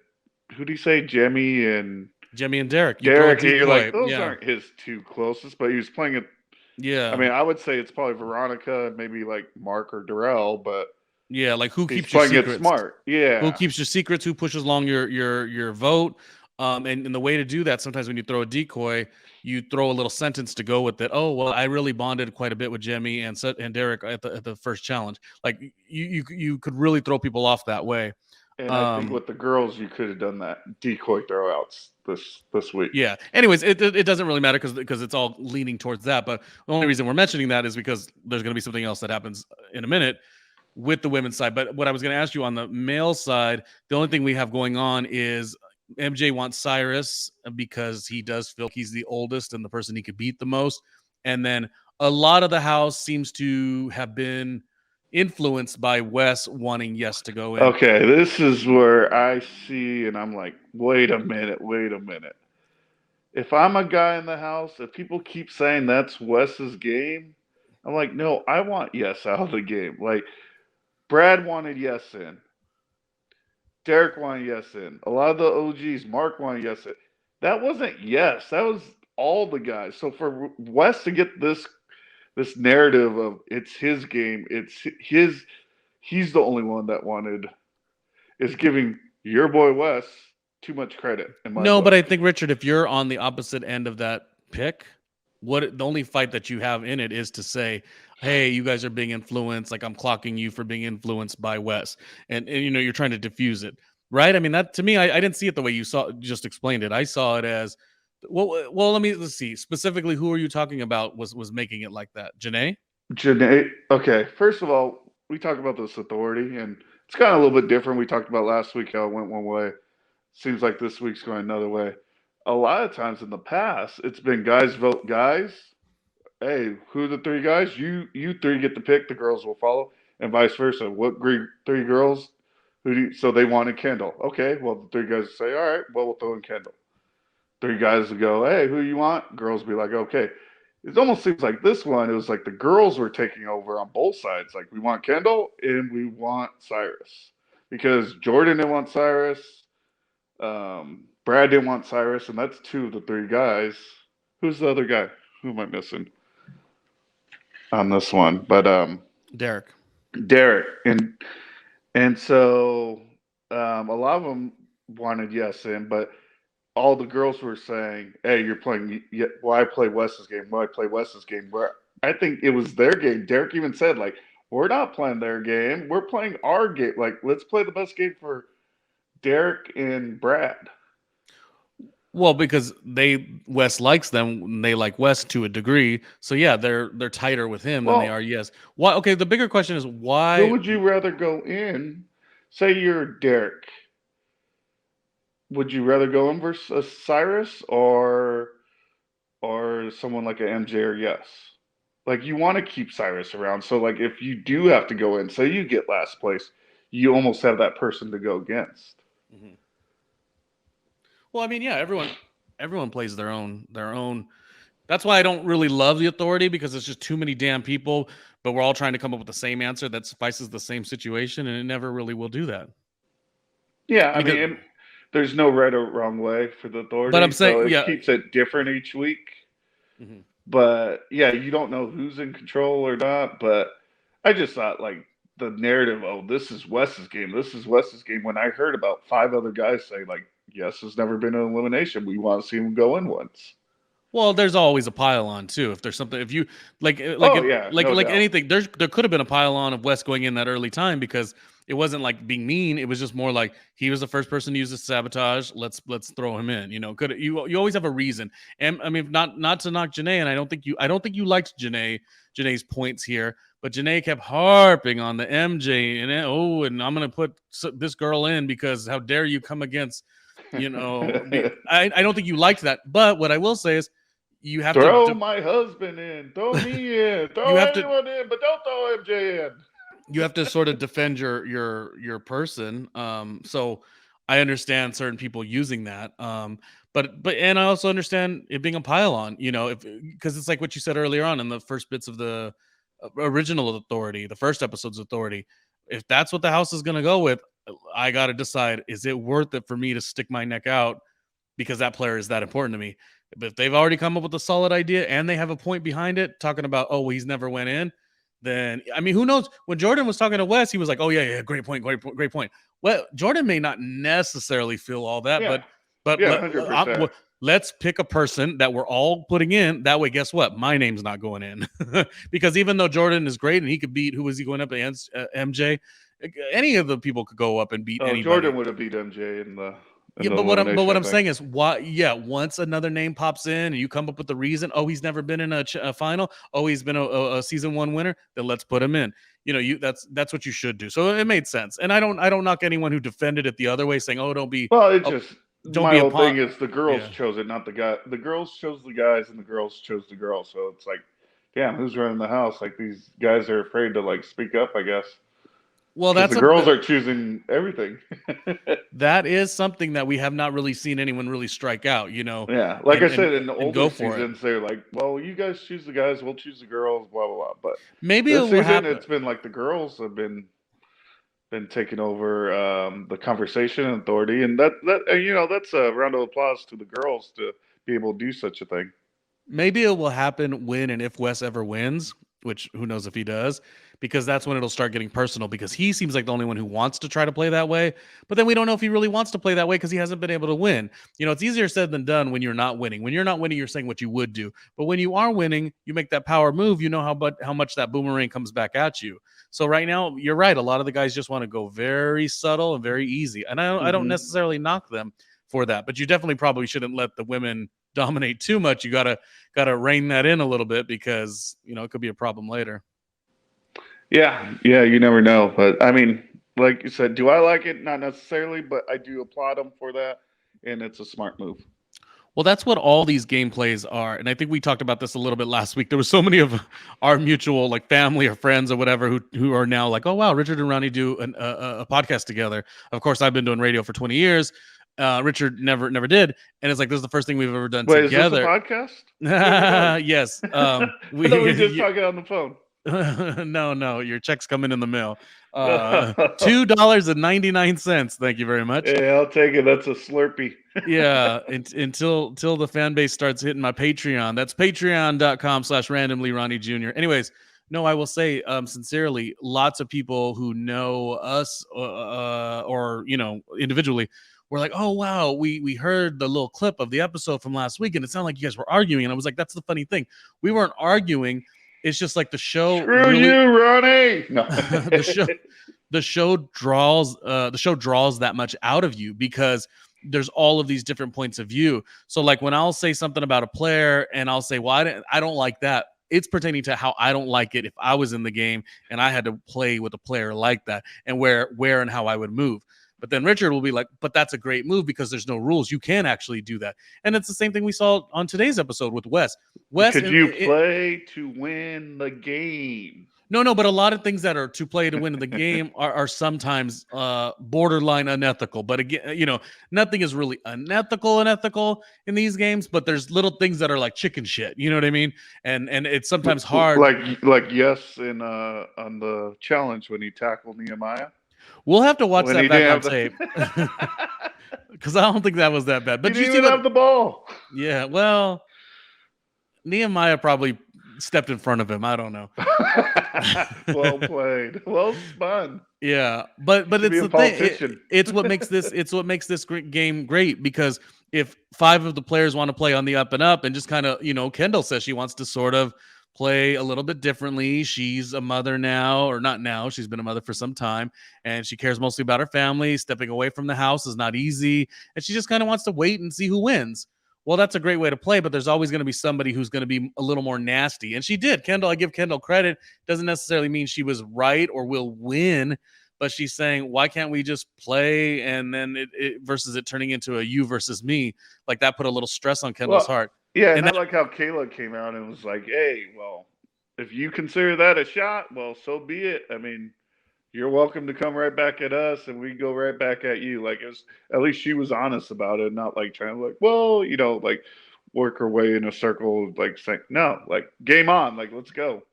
"Who did he say? Jemmy and Derek." Derek, and you're like, those aren't his two closest, but he was playing it. Yeah, I mean, I would say it's probably Veronica, maybe like Mark or Darrell, but. Yeah, like who keeps your secrets? It smart. Yeah. Who keeps your secrets? Who pushes along your vote? And the way to do that, sometimes when you throw a decoy, you throw a little sentence to go with it. Oh, well, I really bonded quite a bit with Jemmy and Derek at the first challenge. Like you could really throw people off that way. And I think with the girls, you could have done that decoy throwouts this week. Yeah. Anyways, it doesn't really matter because it's all leaning towards that. But the only reason we're mentioning that is because there's going to be something else that happens in a minute with the women's side. But what I was going to ask you on the male side, the only thing we have going on is MJ wants Cyrus because he does feel he's the oldest and the person he could beat the most. And then a lot of the house seems to have been influenced by Wes wanting Yes to go in. Okay, this is where I see, and I'm like, wait a minute. if I'm a guy in the house, if people keep saying that's Wes's game, I'm like, no, I want Yes out of the game. Like Brad wanted Yes in, Derek wanted Yes in, a lot of the OGs, Mark wanted Yes in. That wasn't Yes. That was all the guys. So for Wes to get this narrative of it's his game, it's his, he's the only one that wanted, is giving your boy Wes too much credit in my No, but book. I think Richard, if you're on the opposite end of that pick, the only fight that you have in it is to say, "Hey, you guys are being influenced. Like I'm clocking you for being influenced by Wes," and you're trying to diffuse it, right? I mean, that to me, I didn't see it the way you just explained it. I saw it as, well. Let's see specifically who are you talking about was making it like that, Janae? Janae, okay, first of all, we talk about this authority, and it's kind of a little bit different. We talked about last week how it went one way. Seems like this week's going another way. A lot of times in the past, it's been guys vote guys. Hey, who are the three guys? You three get to pick. The girls will follow, and vice versa. What three girls? So they wanted Kendall. Okay, well the three guys say, all right, well we'll throw in Kendall. Three guys would go, hey, who you want? Girls be like, okay. It almost seems like this one, it was like the girls were taking over on both sides. Like, we want Kendall and we want Cyrus. Because Jordan didn't want Cyrus, Brad didn't want Cyrus, and that's two of the three guys. Who's the other guy? Who am I missing on this one? But Derek. Derek. And so a lot of them wanted yes in, but all the girls were saying, "Hey, you're playing. Why play Wes's game? Why play Wes's game?" Where I think it was their game. Derek even said, "Like, we're not playing their game. We're playing our game. Like, let's play the best game for Derek and Brad." Well, because Wes likes them, and they like Wes to a degree. So yeah, they're tighter with him than they are Well, Yes. Why? Okay, the bigger question is who why. would you rather go in? Say you're Derek. Would you rather go in versus Cyrus or someone like an MJ or Yes? Like you want to keep Cyrus around. So like if you do have to go in, say you get last place, you almost have that person to go against. Mhm. Well, I mean, yeah, everyone plays their own. That's why I don't really love the authority because it's just too many damn people, but we're all trying to come up with the same answer that suffices the same situation, and it never really will do that. Yeah, I Because, mean, there's no right or wrong way for the but I'm authority, saying, so it yeah. keeps it different each week. Mhm. But yeah, you don't know who's in control or not. But I just thought like the narrative, oh, this is Wes's game, this is Wes's game. When I heard about five other guys say like, yes, has never been an elimination. We want to see him go in once. Well, there's always a pile on too. If there's something, if you like Oh if yeah, no like doubt. anything, there could have been a pile on of West going in that early time because it wasn't like being mean. It was just more like he was the first person to use the sabotage. Let's throw him in. Could you always have a reason. And I mean, not to knock Janae, and I don't think you liked Janae's points here, but Janae kept harping on the MJ and I'm gonna put this girl in because how dare you come against I don't think you liked that. But what I will say is you have to Throw my husband in. Throw me in. you Throw have to anyone in, but don't throw MJ in. you have to sort of defend your person. So I understand certain people using that. But and I also understand it being a pile on. If because it's like what you said earlier on in the first bits of the original authority, the first episode's authority. If that's what the house is going to go with, I got to decide: is it worth it for me to stick my neck out because that player is that important to me? But if they've already come up with a solid idea and they have a point behind it, talking about, oh, well, he's never went in, then I mean, who knows? When Jordan was talking to Wes, he was like, oh yeah, great point, great point, great point. Well, Jordan may not necessarily feel all that, Yeah. but Yeah, 100%. let's pick a person that we're all putting in. That way, guess what? My name's not going in because even though Jordan is great and he could beat who was he going up against MJ, any of the people could go up and beat Oh, anybody. Jordan would have beat MJ in the Yeah, but elimination, what I I'm think. saying is, why? Yeah, once another name pops in and you come up with the reason, oh, he's never been in a final, oh, he's been a season one winner, then let's put him in. That's what you should do. So it made sense, and I don't knock anyone who defended it the other way, saying, oh, Well, it oh, just don't my be a whole pot. thing is the girls Yeah. chose it, not the guy. The girls chose the guys, and the girls chose the girls. So it's like, damn, who's running the house? Like these guys are afraid to like speak up, I guess. Well, because that's the girls are choosing everything. that is something that we have not really seen anyone really strike out, Yeah, like I said, in the and older go for it. seasons, they're like, "Well, you guys choose the guys, we'll choose the girls," blah blah blah. But Maybe it this will season, happen. it's been like the girls have been taking over the conversation and authority, and that's a round of applause to the girls to be able to do such a thing. Maybe it will happen when and if Wes ever wins, which who knows if he does, because that's when it'll start getting personal because he seems like the only one who wants to try to play that way. But then we don't know if he really wants to play that way because he hasn't been able to win. It's easier said than done when you're not winning. When you're not winning, you're saying what you would do. But when you are winning, you make that power move, you know how much that boomerang comes back at you. So right now, you're right. A lot of the guys just want to go very subtle and very easy. And I don't necessarily knock them for that, but you definitely probably shouldn't let the women dominate too much. You gotta rein that in a little bit because it could be a problem later. Yeah, you never know. But I mean, like you said, do I like it? Not necessarily, but I do applaud them for that, and it's a smart move. Well, that's what all these gameplays are, and I think we talked about this a little bit last week. There were so many of our mutual like family or friends or whatever who are now like, oh wow, Richard and Ronnie do a podcast together. Of course, I've been doing radio for 20 years. Richard never did, and it's like this is the first thing we've ever done Wait, is this a together. podcast? What are we doing? Yes. I thought we were just talking on the phone. No, your check's coming in the mail. $2.99. Thank you very much. Yeah, I'll take it. That's a Slurpee. Yeah, until the fan base starts hitting my Patreon. That's patreon.com/randomlyRJ Jr. Anyways, no, I will say sincerely, lots of people who know us or individually were like, oh wow, we heard the little clip of the episode from last week and it sounded like you guys were arguing. And I was like, that's the funny thing. We weren't arguing. It's just like the show Screw you, Ronnie. No. the show draws that much out of you because there's all of these different points of view. So like when I'll say something about a player and I'll say, well, I don't like that. It's pertaining to how I don't like it if I was in the game and I had to play with a player like that and where and how I would move. But then Richard will be like, but that's a great move because there's no rules. You can actually do that. And it's the same thing we saw on today's episode with Wes. Could you play to win the game? No, but a lot of things that are to play to win the game are sometimes borderline unethical. But again, nothing is really unethical in these games. But there's little things that are like chicken shit. You know what I mean? And it's sometimes hard. Like yes, in on the challenge when he tackled Nehemiah. We'll have to watch that back on tape because I don't think that was that bad. But you didn't even have the ball. Yeah, well, Nehemiah probably stepped in front of him. I don't know. Well played. Well spun. Yeah, but it's the thing. It's what makes this game great because if 5 of the players want to play on the up and up and just kind of, Kendall says she wants to sort of play a little bit differently. She's a mother now, or not now. She's been a mother for some time, and she cares mostly about her family. Stepping away from the house is not easy, and she just kind of wants to wait and see who wins. Well, that's a great way to play, but there's always going to be somebody who's going to be a little more nasty. And she did. Kendall, I give Kendall credit. Doesn't necessarily mean she was right or will win, but she's saying, why can't we just play? And then it versus it turning into a you versus me, like that put a little stress on Kendall's heart. Yeah, and I like how Kayla came out and was like, hey, well, if you consider that a shot, well, so be it. I mean, you're welcome to come right back at us and we go right back at you. Like, at least she was honest about it, not like trying to like, well, like work her way in a circle, like saying, no, like game on, like, let's go.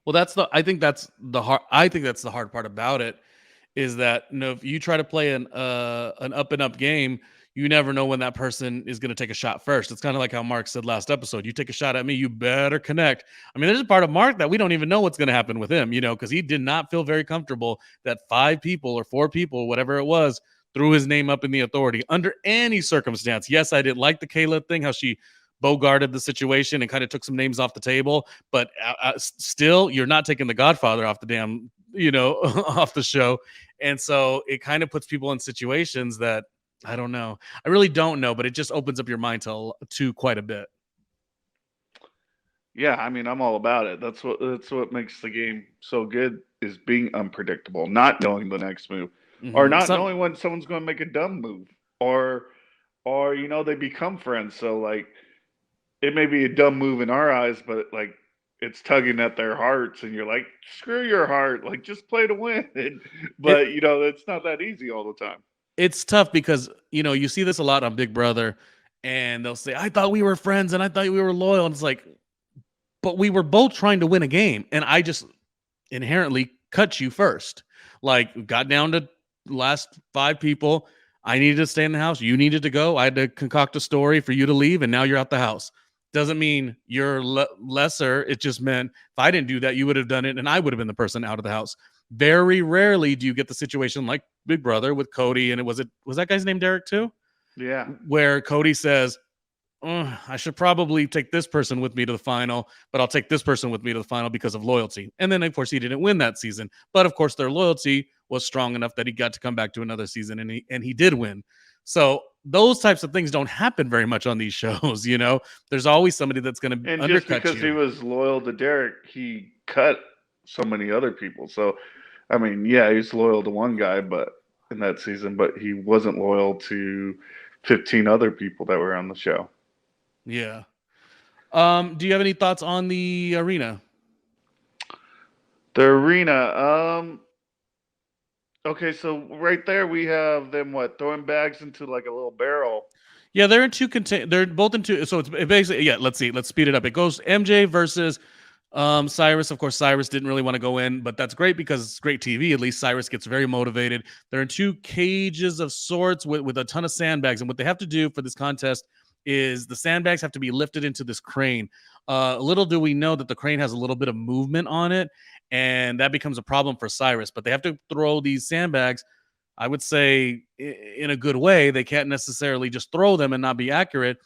Well, I think that's the hard part about it is that, if you try to play an up and up game, you never know when that person is going to take a shot first. It's kind of like how Mark said last episode. You take a shot at me, you better connect. I mean, there's a part of Mark that we don't even know what's going to happen with him, because he did not feel very comfortable that 5 people or 4 people, whatever it was, threw his name up in the authority under any circumstance. Yes, I didn't like the Kayla thing, how she bogarted the situation and kind of took some names off the table. But still, you're not taking the Godfather off the damn, off the show. And so it kind of puts people in situations that, I don't know. I really don't know, but it just opens up your mind to quite a bit. Yeah, I mean, I'm all about it. That's what makes the game so good is being unpredictable, not knowing the next move, or not knowing when someone's going to make a dumb move, or they become friends. So like, it may be a dumb move in our eyes, but like it's tugging at their hearts, and you're like, screw your heart, like just play to win. It But you know, it's not that easy all the time. it's tough because you see this a lot on Big Brother, and they'll say, "I thought we were friends, and I thought we were loyal," and it's like, but we were both trying to win a game, and I just inherently cut you first. Like, got down to last 5 people. I needed to stay in the house. You needed to go. I had to concoct a story for you to leave, and now you're out the house. Doesn't mean you're lesser. It just meant if I didn't do that, you would have done it, and I would have been the person out of the house. Very rarely do you get the situation like Big Brother with Cody, and was that guy's name Derek too? Yeah. Where Cody says, I should probably take this person with me to the final, but I'll take this person with me to the final because of loyalty. And then, of course, he didn't win that season. But, of course, their loyalty was strong enough that he got to come back to another season, and he did win. So those types of things don't happen very much on these shows, There's always somebody that's going to And just undercut because he you. was loyal to Derek, he cut so many other people. So, I mean, yeah, he's loyal to one guy, but in that season, but he wasn't loyal to 15 other people that were on the show. Yeah. Do you have any thoughts on the arena? The arena, okay, so right there we have them throwing bags into like a little barrel. Yeah, they're in two they're both in two. So it's basically, yeah, let's see. Let's speed it up. It goes MJ versus Cyrus. Of course, Cyrus didn't really want to go in, but that's great because it's great TV. At least Cyrus gets very motivated. They're in two cages of sorts with a ton of sandbags. And what they have to do for this contest is the sandbags have to be lifted into this crane. Little do we know that the crane has a little bit of movement on it, and that becomes a problem for Cyrus. But they have to throw these sandbags, I would say, in a good way. They can't necessarily just throw them and not be accurate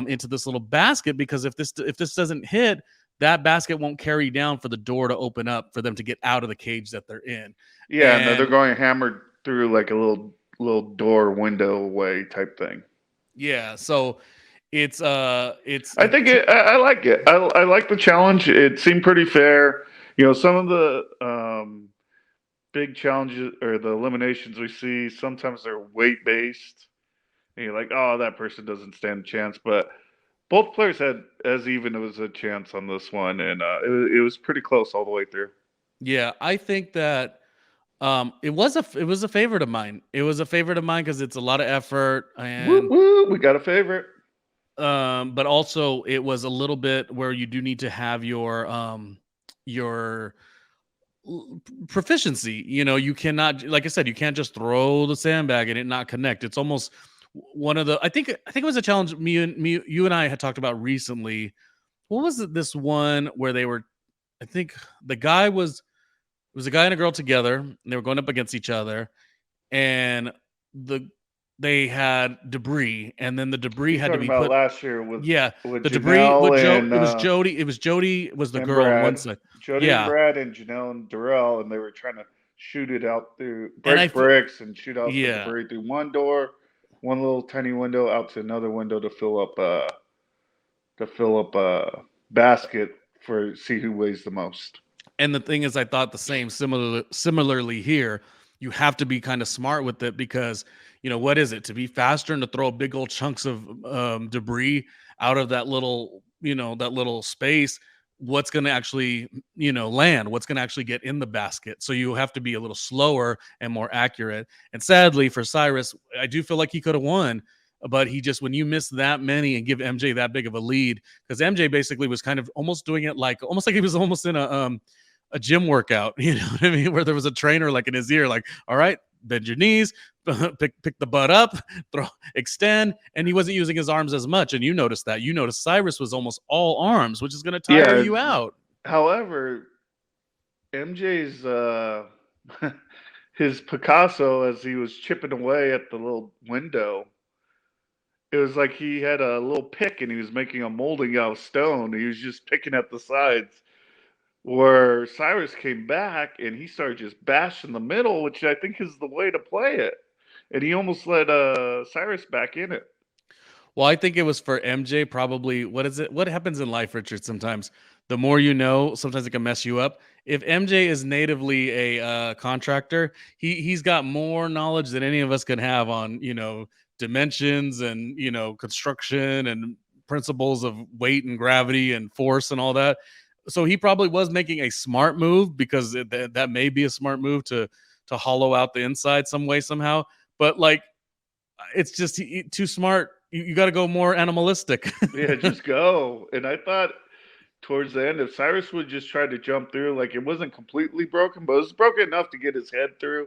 into this little basket, because if this doesn't hit, that basket won't carry down for the door to open up for them to get out of the cage that they're in. Yeah, no, they're And going hammered through like a little door window way type thing. yeah, so it's I think I like it. I like the challenge. It seemed pretty fair. You know, some of the big challenges or the eliminations we see, sometimes they're weight based. And you're like, oh, that person doesn't stand a chance. But both players had as even as a chance on this one, and it was pretty close all the way through. yeah, I think that it was a favorite of mine. It was a favorite of mine because it's a lot of effort, Woo and woo, we got a favorite. but also it was a little bit where you do need to have your proficiency. You cannot, like I said, you can't just throw the sandbag and it not connect. It's almost one of the, I think it was a challenge you and I had talked about recently. What was it, this one where they were, I think the guy was, it was a guy and a girl together, and they were going up against each other, and the they had debris, and then the debris You're had to talking be about put. last year Yeah, with the debris. What Janelle Joe? and It was Jody was the girl on one Brad, side. Jody and Yeah, Brad and Janelle and Darrell, and they were trying to shoot it out through and break bricks and shoot out the yeah, debris through one door, one little tiny window out to another window to fill up a basket for see who weighs the most. and the thing is, I thought the same. Similarly here, you have to be kind of smart with it, because what is it to be faster and to throw big old chunks of debris out of that little space? What's going to actually land? What's going to actually get in the basket? So you have to be a little slower and more accurate. And sadly for Cyrus, I do feel like he could have won, but he just, when you miss that many and give MJ that big of a lead, because MJ basically was kind of almost doing it like he was almost in a gym workout, you know what I mean, where there was a trainer like in his ear, like, all right, bend your knees, pick the butt up, throw, extend, and he wasn't using his arms as much. And you noticed Cyrus was almost all arms, which is going to tire Yeah. you out. However, MJ's his Picasso, as he was chipping away at the little window, it was like he had a little pick and he was making a molding out of stone. He was just picking at the sides. Where Cyrus came back and he started just bashing the middle, which I think is the way to play it. And he almost let Cyrus back in it. Well, I think it was for MJ, probably. What is it? What happens in life, Richard? Sometimes the more you know, sometimes it can mess you up. If MJ is natively a contractor, he's got more knowledge than any of us can have on dimensions and construction and principles of weight and gravity and force and all that. so he probably was making a smart move because that may be a smart move to hollow out the inside some way somehow. But like, it's just too smart. You got to go more animalistic. Yeah, just go. And I thought towards the end, if Cyrus would just try to jump through, like it wasn't completely broken, but it was broken enough to get his head through.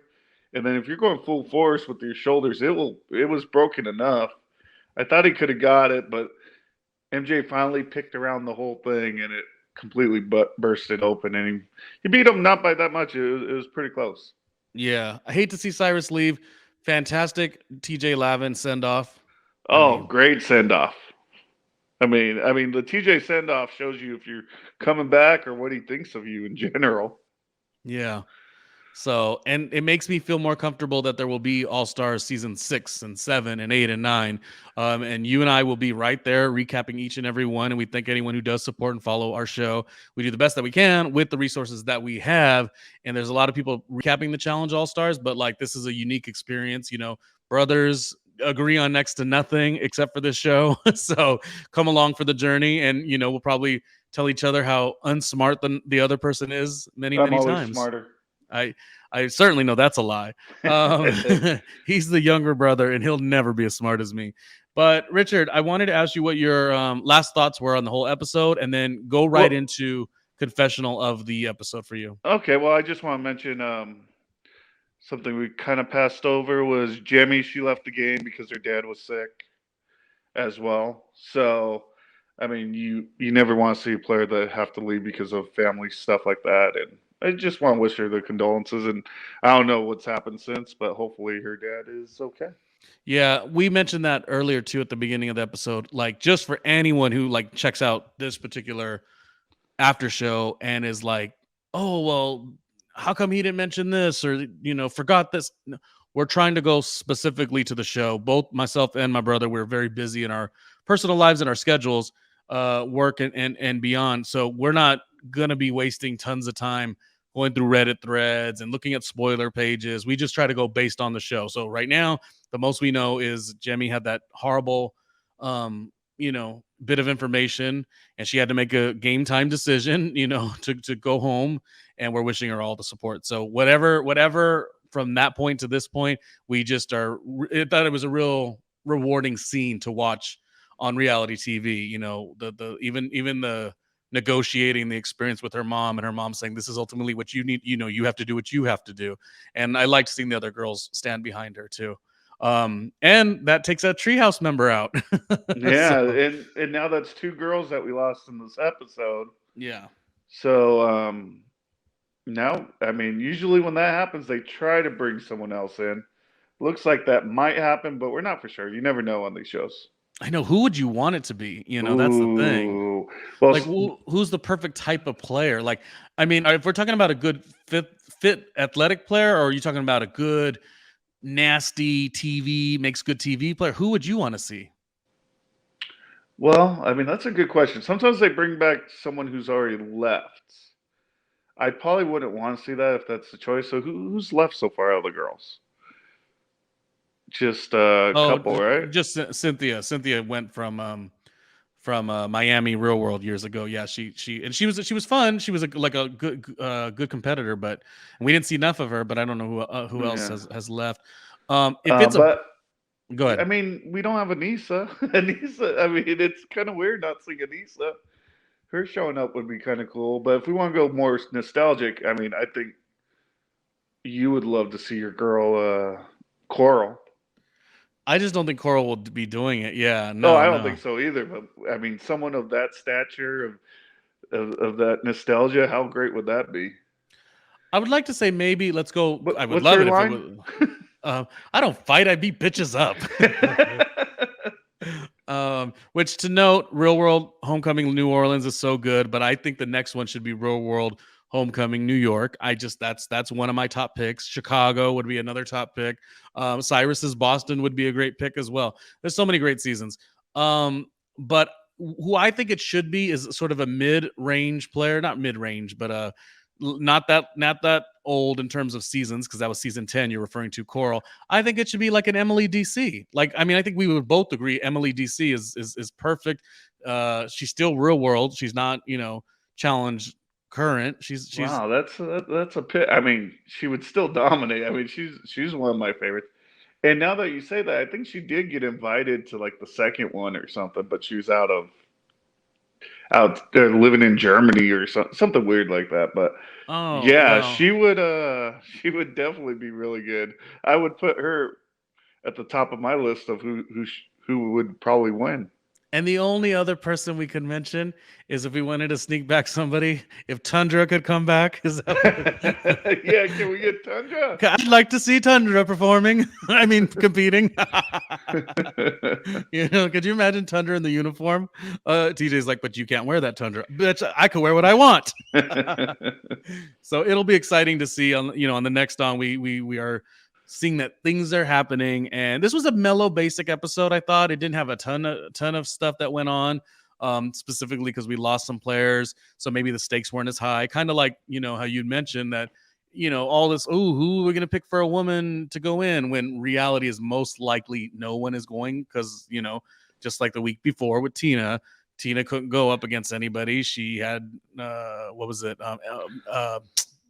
And then if you're going full force with your shoulders, it was broken enough. I thought he could have got it, but MJ finally picked around the whole thing and it completely bursted open. And he beat him not by that much. It was pretty close. Yeah, I hate to see Cyrus leave. Fantastic TJ Lavin send off. I Oh, mean, great send off. I mean, the TJ send off shows you if you're coming back or what he thinks of you in general. yeah. So, and it makes me feel more comfortable that there will be All Stars season 6 and 7 and 8 and 9. And you and I will be right there recapping each and every one. And we thank anyone who does support and follow our show. We do the best that we can with the resources that we have. And there's a lot of people recapping the Challenge All Stars, but like this is a unique experience. You know, brothers agree on next to nothing except for this show. So come along for the journey. And, you know, we'll probably tell each other how unsmart the other person is many, I'm many always times. smarter. I certainly know that's a lie. He's the younger brother, and he'll never be as smart as me. But Richard, I wanted to ask you what your last thoughts were on the whole episode, and then go right Well, into confessional of the episode for you. okay. Well, I just want to mention something we kind of passed over was Jemmy. She left the game because her dad was sick as well. So, I mean, you never want to see a player that have to leave because of family stuff like that. And I just want to wish her the condolences. And I don't know what's happened since, but hopefully her dad is okay. Yeah, we mentioned that earlier too at the beginning of the episode. Like, just for anyone who like checks out this particular after show and is like, oh well, how come he didn't mention this or forgot this? No, we're trying to go specifically to the show. Both myself and my brother, we're very busy in our personal lives and our schedules, work and beyond. So we're not gonna be wasting tons of time going through Reddit threads and looking at spoiler pages. We just try to go based on the show. So right now, the most we know is Jemmy had that horrible bit of information and she had to make a game time decision, to go home, and we're wishing her all the support. So whatever from that point to this point, we just I thought it was a real rewarding scene to watch on reality TV. The even the negotiating the experience with her mom and her mom saying this is ultimately what you need, you have to do what you have to do. And I liked seeing the other girls stand behind her too. And that takes a treehouse member out. Yeah, So and now that's two girls that we lost in this episode. yeah. So now, I mean, usually when that happens, they try to bring someone else in. Looks like that might happen, but we're not for sure. You never know on these shows. I know. Who would you want it to be? That's the thing. Ooh, well, Like, who's the perfect type of player? Like, I mean, if we're talking about a good fit athletic player, or are you talking about a good nasty makes good TV player? Who would you want to see? well, I mean that's a good question. Sometimes they bring back someone who's already left. I probably wouldn't want to see that if that's the choice. So who's left so far out of the girls? Just a Oh, couple, right? just Cynthia. Cynthia went from Miami Real World years ago. Yeah, she was fun. She was like a good competitor, but we didn't see enough of her. But I don't know who else Yeah. has left. If it's a But Go I ahead. mean, we don't have Anissa. Anissa. I mean, it's kind of weird not seeing Anissa. Her showing up would be kind of cool. But if we want to go more nostalgic, I mean, I think you would love to see your girl Coral. I just don't think Coral will be doing it. Yeah, Oh, no, I don't no. think so either. But I mean, someone of that stature of that nostalgia, how great would that be? I would like to say maybe let's go. I would What's love her it if it line? was. I don't fight. I beat bitches up. Which to note, Real World Homecoming New Orleans is so good, but I think the next one should be Real World Homecoming New York. That's one of my top picks. Chicago would be another top pick. Cyrus's Boston would be a great pick as well. There's so many great seasons. But who I think it should be is sort of a mid-range player, not mid-range, but not that old in terms of seasons, because that was season 10 you're referring to, Coral. I think it should be like an Emily DC. Like, I mean, I think we would both agree Emily DC is perfect. She's still Real World. She's not, challenge current. She's Wow, that's a pit. I mean, she would still dominate. I mean, she's one of my favorites. And now that you say that, I think she did get invited to like the second one or something, but she was out there living in Germany or something weird like that. But oh yeah, well. she would definitely be really good. I would put her at the top of my list of who would probably win. And the only other person we could mention is if we wanted to sneak back somebody, if Tundra could come back. Is that Yeah, can we get Tundra? I'd like to see Tundra performing. I mean, competing. Could you imagine Tundra in the uniform? TJ's like, but you can't wear that Tundra. Bitch, I could wear what I want. So it'll be exciting to see on the next on. We are seeing that things are happening, and this was a mellow, basic episode. I thought it didn't have a ton of stuff that went on, specifically because we lost some players, so maybe the stakes weren't as high. Kind of like how you'd mentioned that all this. Oh, who are we gonna pick for a woman to go in? When reality is most likely no one is going, because just like the week before with Tina. Tina couldn't go up against anybody. She had what was it,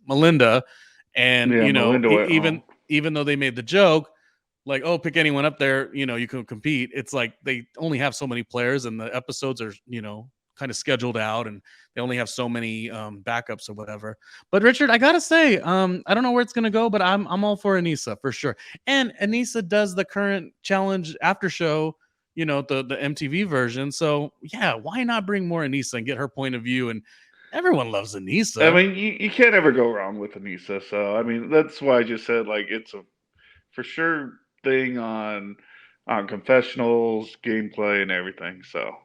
Melinda, and Yeah, Melinda went home. Even though they made the joke, like, oh, pick anyone up there, you can compete. It's like they only have so many players, and the episodes are, kind of scheduled out, and they only have so many backups or whatever. But Richard, I gotta say, I don't know where it's gonna go, but I'm all for Anissa for sure. And Anissa does the current challenge after show, the MTV version. So yeah, why not bring more Anissa and get her point of view? And everyone loves Anissa. I mean, you can't ever go wrong with Anissa. So I mean, that's why I just said like it's a for sure thing on confessionals, gameplay, and everything. So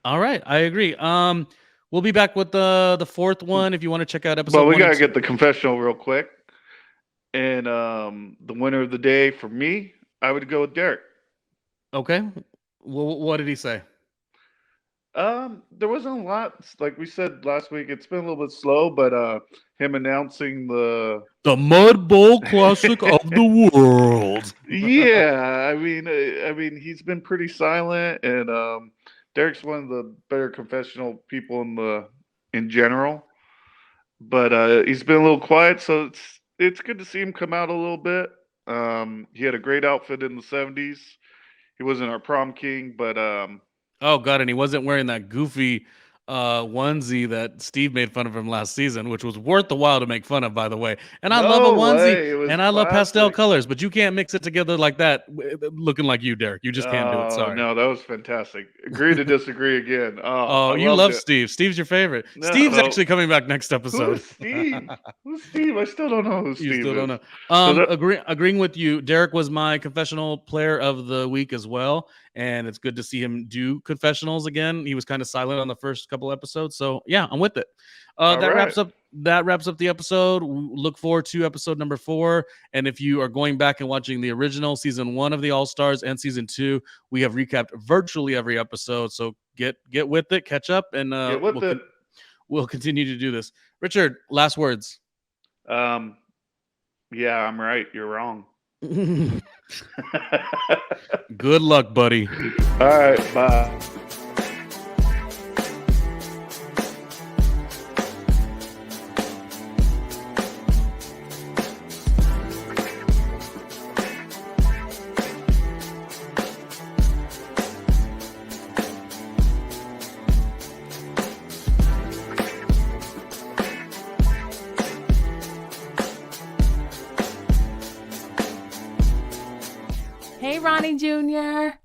all right, I agree. We'll be back with the fourth one if you want to check out episode. Well, we 1 gotta and 2. get the confessional real quick. And the winner of the day for me, I would go with Derek. Okay. Well, what did he say? There wasn't a lot. Like we said last week, it's been a little bit slow, but him announcing the Mud Bowl Classic of the world. Yeah, I mean, he's been pretty silent, and Derek's one of the better confessional people in general. But he's been a little quiet, so it's good to see him come out a little bit. He had a great outfit in the '70s. He wasn't our prom king, but oh god, and he wasn't wearing that goofy onesie that Steve made fun of him last season, which was worth the while to make fun of, by the way. And I love a no onesie, way, it was and I love pastel classic. colors, but you can't mix it together like that, looking like you, Derek. You just can't do it. Oh Sorry. no, that was fantastic. Agree to disagree again. Oh, Oh, I you loved love it. Steve. Steve's your favorite. Steve's No, actually coming back next episode. who's Steve? Who's Steve? I still don't know who You Steve still don't is. know. So that, Agreeing with you. Derek was my confessional player of the week as well, and it's good to see him do confessionals again. He was kind of silent on the first couple episodes, so yeah, I'm with it. That wraps up the episode. Look forward to episode number 4. And if you are going back and watching the original season 1 of the Allstars and season 2, we have recapped virtually every episode. So get with it, catch up, and get with it. We'll continue to do this. Richard, last words. Yeah, I'm right. You're wrong. Good luck, buddy. All right, bye. Hey, Ronnie Jr.